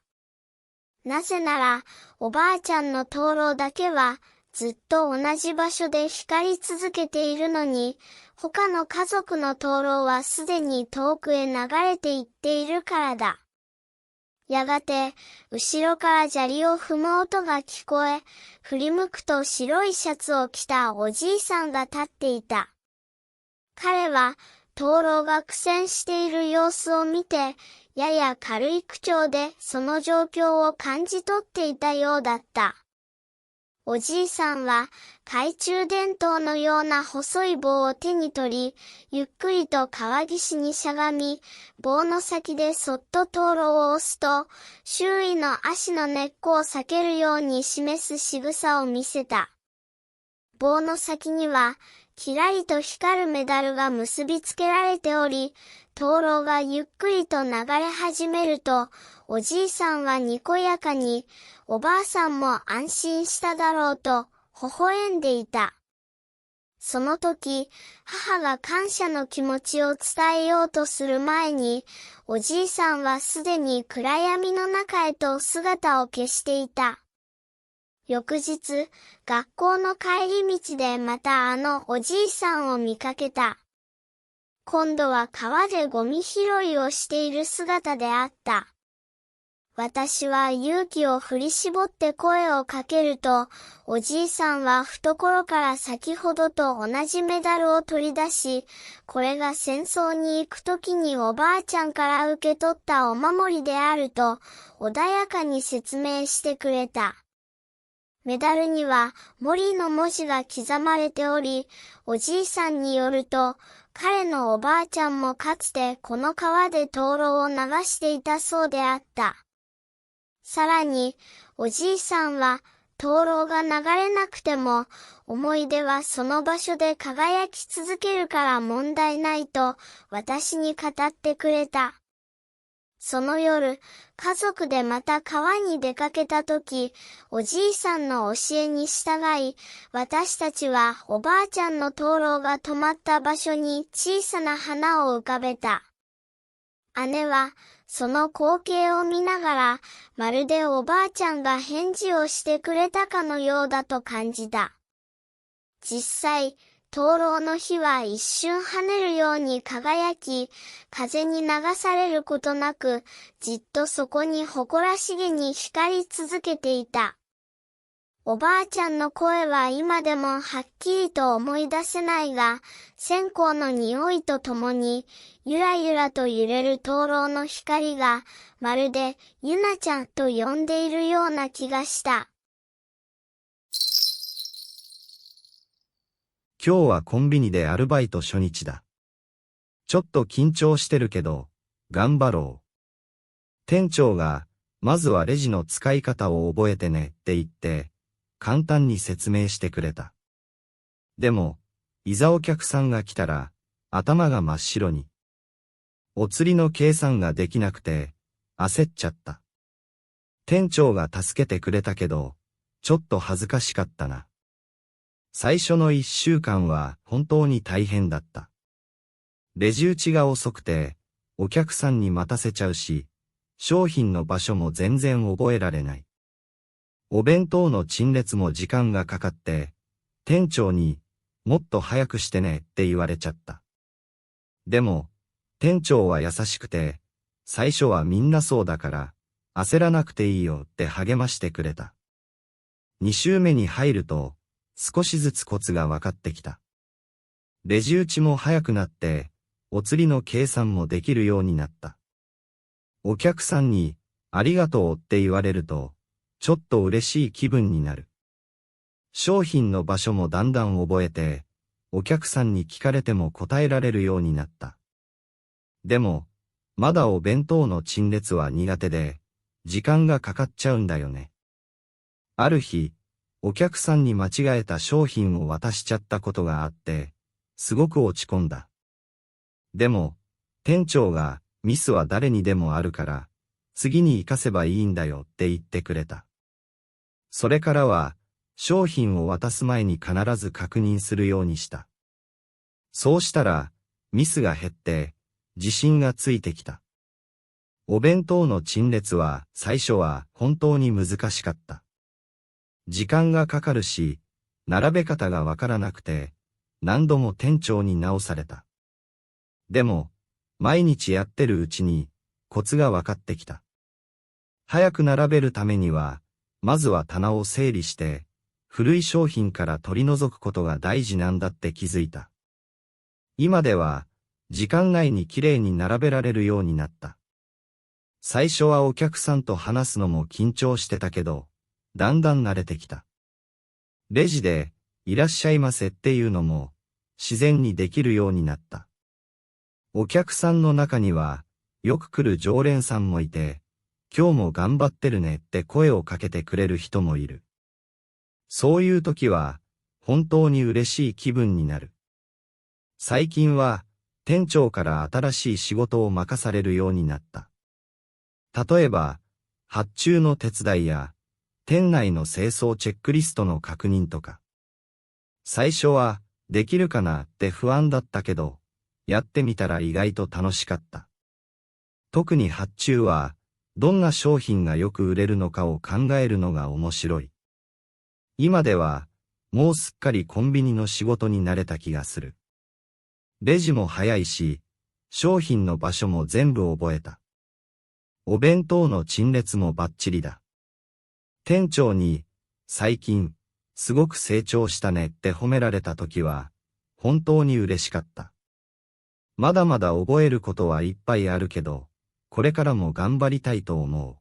なぜなら、おばあちゃんの灯籠だけは、ずっと同じ場所で光り続けているのに、他の家族の灯籠はすでに遠くへ流れていっているからだ。やがて、後ろから砂利を踏む音が聞こえ、振り向くと白いシャツを着たおじいさんが立っていた。彼は、灯籠が苦戦している様子を見て、やや軽い口調でその状況を感じ取っていたようだった。おじいさんは懐中電灯のような細い棒を手に取り、ゆっくりと川岸にしゃがみ、棒の先でそっと灯籠を押すと、周囲の足の根っこを避けるように示す仕草を見せた。棒の先には、きらりと光るメダルが結びつけられており、灯籠がゆっくりと流れ始めると、おじいさんはにこやかに、おばあさんも安心しただろうと、微笑んでいた。その時、母が感謝の気持ちを伝えようとする前に、おじいさんはすでに暗闇の中へと姿を消していた。翌日、学校の帰り道でまたあのおじいさんを見かけた。今度は川でゴミ拾いをしている姿であった。私は勇気を振り絞って声をかけると、おじいさんは懐から先ほどと同じメダルを取り出し、これが戦争に行くときにおばあちゃんから受け取ったお守りであると、穏やかに説明してくれた。メダルには森の文字が刻まれており、おじいさんによると、彼のおばあちゃんもかつてこの川で灯籠を流していたそうであった。さらに、おじいさんは、灯籠が流れなくても、思い出はその場所で輝き続けるから問題ないと、私に語ってくれた。その夜、家族でまた川に出かけたとき、おじいさんの教えに従い、私たちはおばあちゃんの灯籠が止まった場所に小さな花を浮かべた。姉は、その光景を見ながら、まるでおばあちゃんが返事をしてくれたかのようだと感じた。実際、灯籠の火は一瞬跳ねるように輝き、風に流されることなく、じっとそこに誇らしげに光り続けていた。おばあちゃんの声は今でもはっきりと思い出せないが、線香の匂いとともに、ゆらゆらと揺れる灯籠の光が、まるでゆなちゃんと呼んでいるような気がした。今日はコンビニでアルバイト初日だ。ちょっと緊張してるけど、頑張ろう。店長が、まずはレジの使い方を覚えてねって言って、簡単に説明してくれた。でも、いざお客さんが来たら、頭が真っ白に。お釣りの計算ができなくて、焦っちゃった。店長が助けてくれたけど、ちょっと恥ずかしかったな。最初の1週間は本当に大変だった。レジ打ちが遅くて、お客さんに待たせちゃうし、商品の場所も全然覚えられない。お弁当の陳列も時間がかかって、店長にもっと早くしてねって言われちゃった。でも、店長は優しくて、最初はみんなそうだから焦らなくていいよって励ましてくれた。2週目に入ると少しずつコツが分かってきた。レジ打ちも早くなって、お釣りの計算もできるようになった。お客さんにありがとうって言われると、ちょっと嬉しい気分になる。商品の場所もだんだん覚えて、お客さんに聞かれても答えられるようになった。でも、まだお弁当の陳列は苦手で、時間がかかっちゃうんだよね。ある日、お客さんに間違えた商品を渡しちゃったことがあって、すごく落ち込んだ。でも、店長がミスは誰にでもあるから、次に活かせばいいんだよって言ってくれた。それからは、商品を渡す前に必ず確認するようにした。そうしたら、ミスが減って、自信がついてきた。お弁当の陳列は最初は本当に難しかった。時間がかかるし、並べ方がわからなくて、何度も店長に直された。でも、毎日やってるうちに、コツがわかってきた。早く並べるためには、まずは棚を整理して、古い商品から取り除くことが大事なんだって気づいた。今では、時間内にきれいに並べられるようになった。最初はお客さんと話すのも緊張してたけど、だんだん慣れてきた。レジで、いらっしゃいませっていうのも、自然にできるようになった。お客さんの中には、よく来る常連さんもいて、今日も頑張ってるねって声をかけてくれる人もいる。そういう時は、本当に嬉しい気分になる。最近は、店長から新しい仕事を任されるようになった。例えば、発注の手伝いや、店内の清掃チェックリストの確認とか。最初は、できるかなって不安だったけど、やってみたら意外と楽しかった。特に発注は、どんな商品がよく売れるのかを考えるのが面白い。今では、もうすっかりコンビニの仕事に慣れた気がする。レジも早いし、商品の場所も全部覚えた。お弁当の陳列もバッチリだ。店長に、最近、すごく成長したねって褒められた時は、本当に嬉しかった。まだまだ覚えることはいっぱいあるけど、これからも頑張りたいと思う。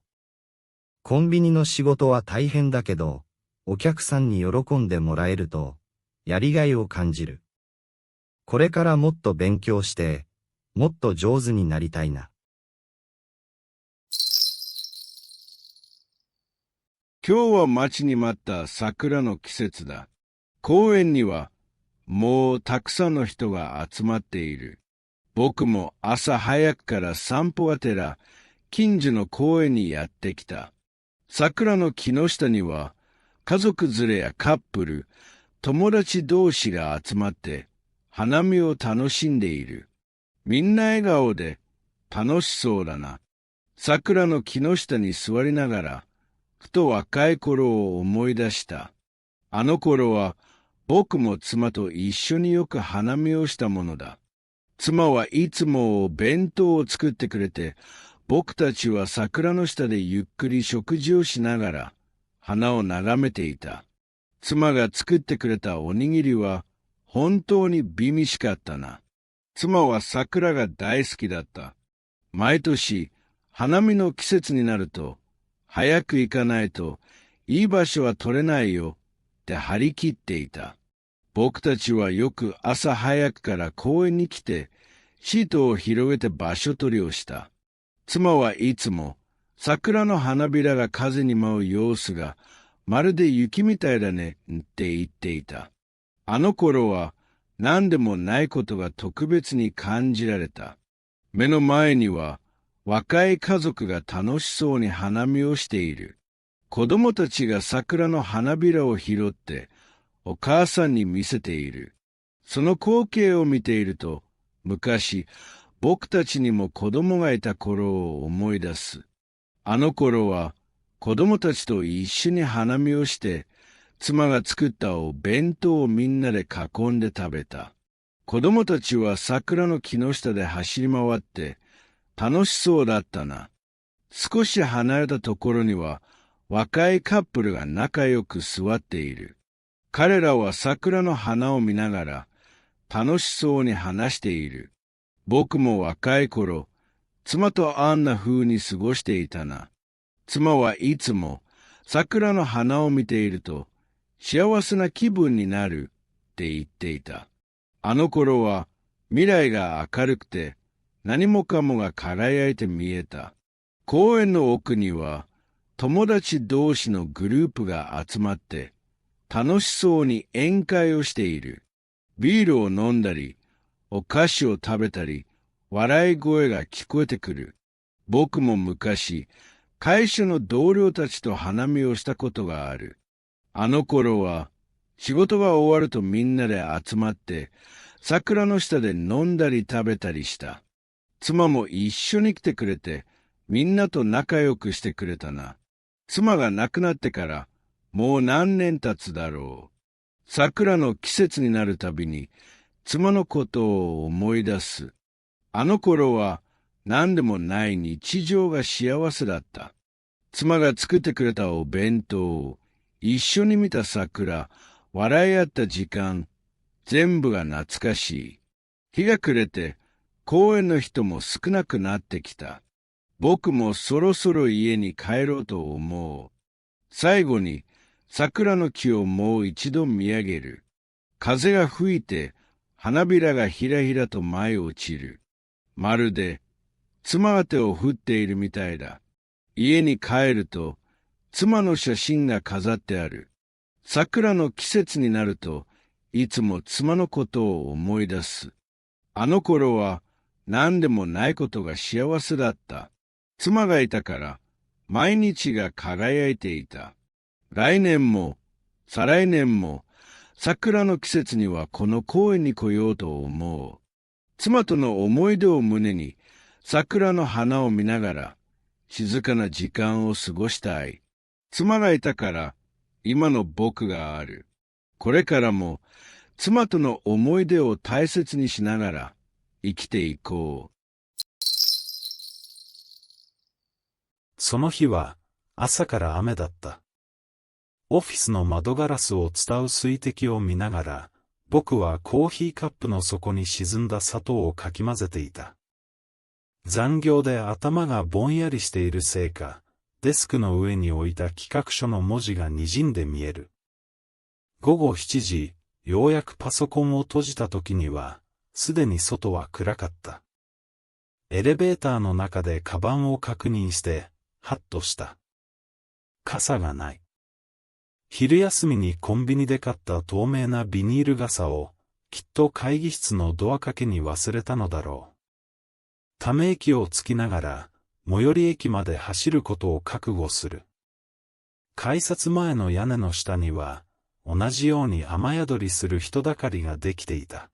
コンビニの仕事は大変だけど、お客さんに喜んでもらえると、やりがいを感じる。これからもっと勉強して、もっと上手になりたいな。今日は待ちに待った桜の季節だ。公園にはもうたくさんの人が集まっている。僕も朝早くから散歩がてら近所の公園にやってきた。桜の木の下には家族連れやカップル、友達同士が集まって花見を楽しんでいる。みんな笑顔で楽しそうだな。桜の木の下に座りながらふと若い頃を思い出した。あの頃は僕も妻と一緒によく花見をしたものだ。妻はいつも弁当を作ってくれて、僕たちは桜の下でゆっくり食事をしながら花を眺めていた。妻が作ってくれたおにぎりは本当に美味しかったな。妻は桜が大好きだった。毎年花見の季節になると、早く行かないといい場所は取れないよって張り切っていた。僕たちはよく朝早くから公園に来てシートを広げて場所取りをした。妻はいつも桜の花びらが風に舞う様子がまるで雪みたいだねって言っていた。あの頃は何でもないことが特別に感じられた。目の前には若い家族が楽しそうに花見をしている。子供たちが桜の花びらを拾ってお母さんに見せている。その光景を見ていると昔、僕たちにも子供がいた頃を思い出す。あの頃は、子供たちと一緒に花見をして、妻が作ったお弁当をみんなで囲んで食べた。子供たちは桜の木の下で走り回って、楽しそうだったな。少し離れたところには、若いカップルが仲良く座っている。彼らは桜の花を見ながら、楽しそうに話している。僕も若い頃、妻とあんな風に過ごしていたな。妻はいつも桜の花を見ていると幸せな気分になるって言っていた。あの頃は未来が明るくて何もかもが輝いて見えた。公園の奥には友達同士のグループが集まって楽しそうに宴会をしている。ビールを飲んだり、お菓子を食べたり、笑い声が聞こえてくる。僕も昔、会社の同僚たちと花見をしたことがある。あの頃は、仕事が終わるとみんなで集まって、桜の下で飲んだり食べたりした。妻も一緒に来てくれて、みんなと仲良くしてくれたな。妻が亡くなってから、もう何年経つだろう。桜の季節になるたびに、妻のことを思い出す。あの頃は何でもない日常が幸せだった。妻が作ってくれたお弁当、一緒に見た桜、笑い合った時間、全部が懐かしい。日が暮れて公園の人も少なくなってきた。僕もそろそろ家に帰ろうと思う。最後に桜の木をもう一度見上げる。風が吹いて花びらがひらひらと舞い落ちる。まるで妻が手を振っているみたいだ。家に帰ると妻の写真が飾ってある。桜の季節になるといつも妻のことを思い出す。あの頃は何でもないことが幸せだった。妻がいたから毎日が輝いていた。来年も再来年も桜の季節にはこの公園に来ようと思う。妻との思い出を胸に桜の花を見ながら静かな時間を過ごしたい。妻がいたから今の僕がある。これからも妻との思い出を大切にしながら生きていこう。その日は朝から雨だった。オフィスの窓ガラスを伝う水滴を見ながら、僕はコーヒーカップの底に沈んだ砂糖をかき混ぜていた。残業で頭がぼんやりしているせいか、デスクの上に置いた企画書の文字が滲んで見える。午後7時、ようやくパソコンを閉じた時には、すでに外は暗かった。エレベーターの中でカバンを確認して、ハッとした。傘がない。昼休みにコンビニで買った透明なビニール傘を、きっと会議室のドア掛けに忘れたのだろう。ため息をつきながら、最寄り駅まで走ることを覚悟する。改札前の屋根の下には、同じように雨宿りする人だかりができていた。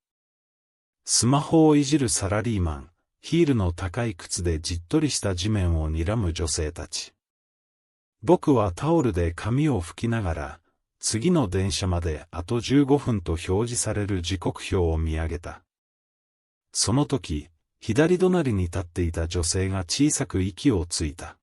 スマホをいじるサラリーマン、ヒールの高い靴でじっとりした地面を睨む女性たち。僕はタオルで髪を拭きながら、次の電車まであと15分と表示される時刻表を見上げた。その時、左隣に立っていた女性が小さく息をついた。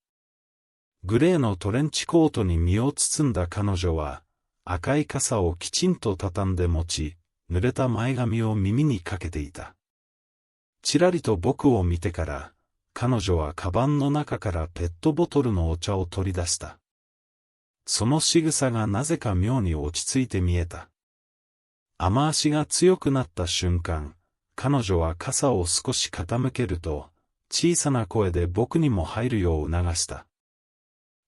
グレーのトレンチコートに身を包んだ彼女は、赤い傘をきちんと畳んで持ち、濡れた前髪を耳にかけていた。ちらりと僕を見てから、彼女はカバンの中からペットボトルのお茶を取り出した。その仕草がなぜか妙に落ち着いて見えた。雨足が強くなった瞬間、彼女は傘を少し傾けると、小さな声で僕にも入るよう促した。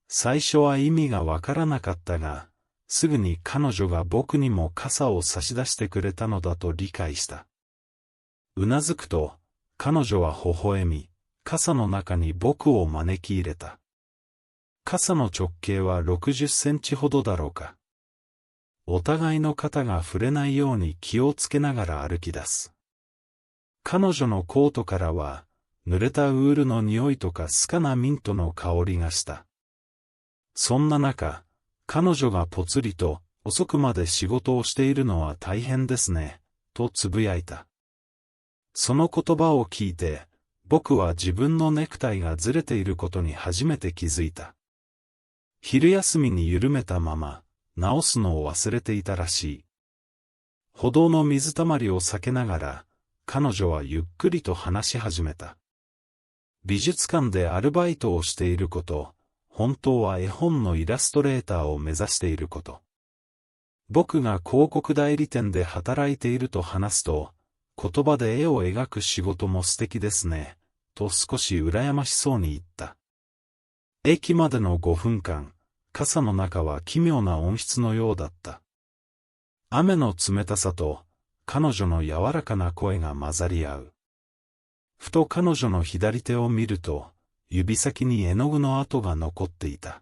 最初は意味がわからなかったが、すぐに彼女が僕にも傘を差し出してくれたのだと理解した。うなずくと、彼女は微笑み、傘の中に僕を招き入れた。傘の直径は60センチほどだろうか。お互いの肩が触れないように気をつけながら歩き出す。彼女のコートからは、濡れたウールの匂いとかスカなミントの香りがした。そんな中、彼女がぽつりと、遅くまで仕事をしているのは大変ですね、とつぶやいた。その言葉を聞いて、僕は自分のネクタイがずれていることに初めて気づいた。昼休みに緩めたまま、直すのを忘れていたらしい。歩道の水たまりを避けながら、彼女はゆっくりと話し始めた。美術館でアルバイトをしていること、本当は絵本のイラストレーターを目指していること。僕が広告代理店で働いていると話すと、言葉で絵を描く仕事も素敵ですね、と少し羨ましそうに言った。駅までの5分間、傘の中は奇妙な音質のようだった。雨の冷たさと、彼女の柔らかな声が混ざり合う。ふと彼女の左手を見ると、指先に絵の具の跡が残っていた。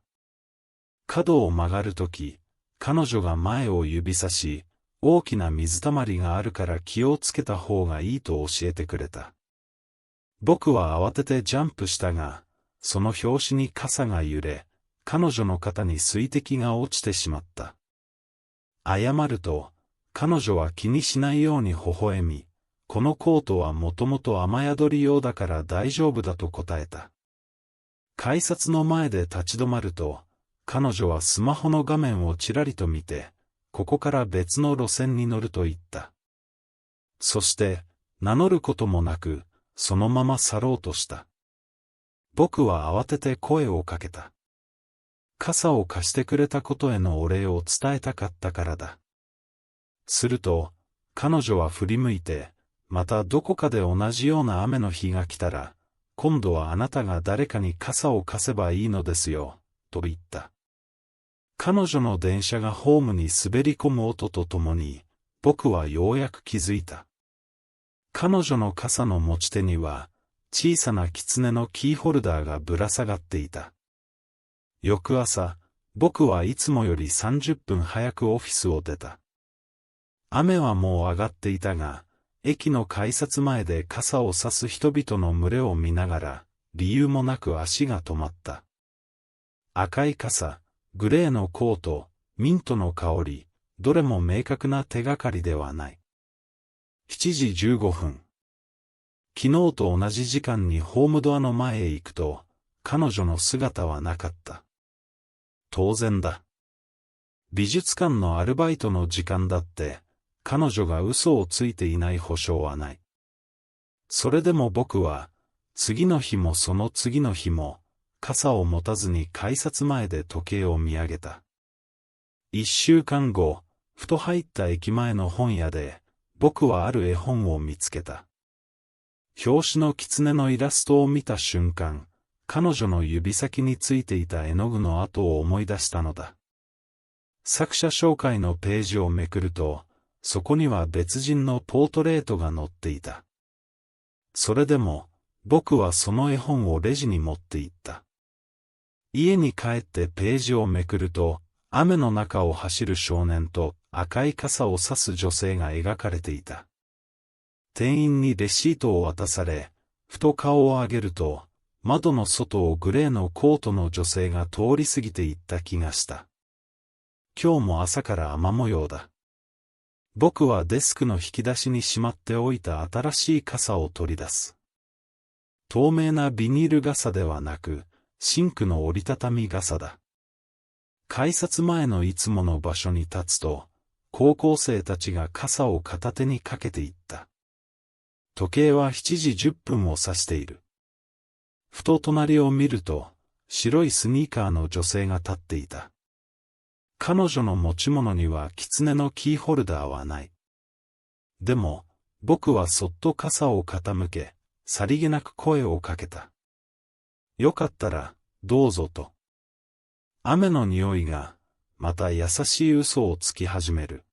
角を曲がるとき、彼女が前を指さし、大きな水たまりがあるから気をつけた方がいいと教えてくれた。僕は慌ててジャンプしたが、その拍子に傘が揺れ、彼女の肩に水滴が落ちてしまった。謝ると、彼女は気にしないように微笑み、このコートはもともと雨宿り用だから大丈夫だと答えた。改札の前で立ち止まると、彼女はスマホの画面をちらりと見て、ここから別の路線に乗ると言った。そして、名乗ることもなく、そのまま去ろうとした。僕は慌てて声をかけた。傘を貸してくれたことへのお礼を伝えたかったからだ。すると、彼女は振り向いて、またどこかで同じような雨の日が来たら、今度はあなたが誰かに傘を貸せばいいのですよ、と言った。彼女の電車がホームに滑り込む音とともに、僕はようやく気づいた。彼女の傘の持ち手には、小さな狐のキーホルダーがぶら下がっていた。翌朝、僕はいつもより30分早くオフィスを出た。雨はもう上がっていたが、駅の改札前で傘を差す人々の群れを見ながら、理由もなく足が止まった。赤い傘、グレーのコート、ミントの香り、どれも明確な手がかりではない。7時15分。昨日と同じ時間にホームドアの前へ行くと、彼女の姿はなかった。当然だ。美術館のアルバイトの時間だって、彼女が嘘をついていない保証はない。それでも僕は、次の日もその次の日も、傘を持たずに改札前で時計を見上げた。1週間後、ふと入った駅前の本屋で、僕はある絵本を見つけた。表紙の狐のイラストを見た瞬間、彼女の指先についていた絵の具の跡を思い出したのだ。作者紹介のページをめくると、そこには別人のポートレートが載っていた。それでも、僕はその絵本をレジに持って行った。家に帰ってページをめくると、雨の中を走る少年と赤い傘を差す女性が描かれていた。店員にレシートを渡され、ふと顔を上げると、窓の外をグレーのコートの女性が通り過ぎていった気がした。今日も朝から雨模様だ。僕はデスクの引き出しにしまっておいた新しい傘を取り出す。透明なビニール傘ではなく、シンクの折りたたみ傘だ。改札前のいつもの場所に立つと、高校生たちが傘を片手にかけていった。時計は7時10分を指している。ふと隣を見ると、白いスニーカーの女性が立っていた。彼女の持ち物には狐のキーホルダーはない。でも、僕はそっと傘を傾け、さりげなく声をかけた。よかったら、どうぞと。雨の匂いが、また優しい嘘をつき始める。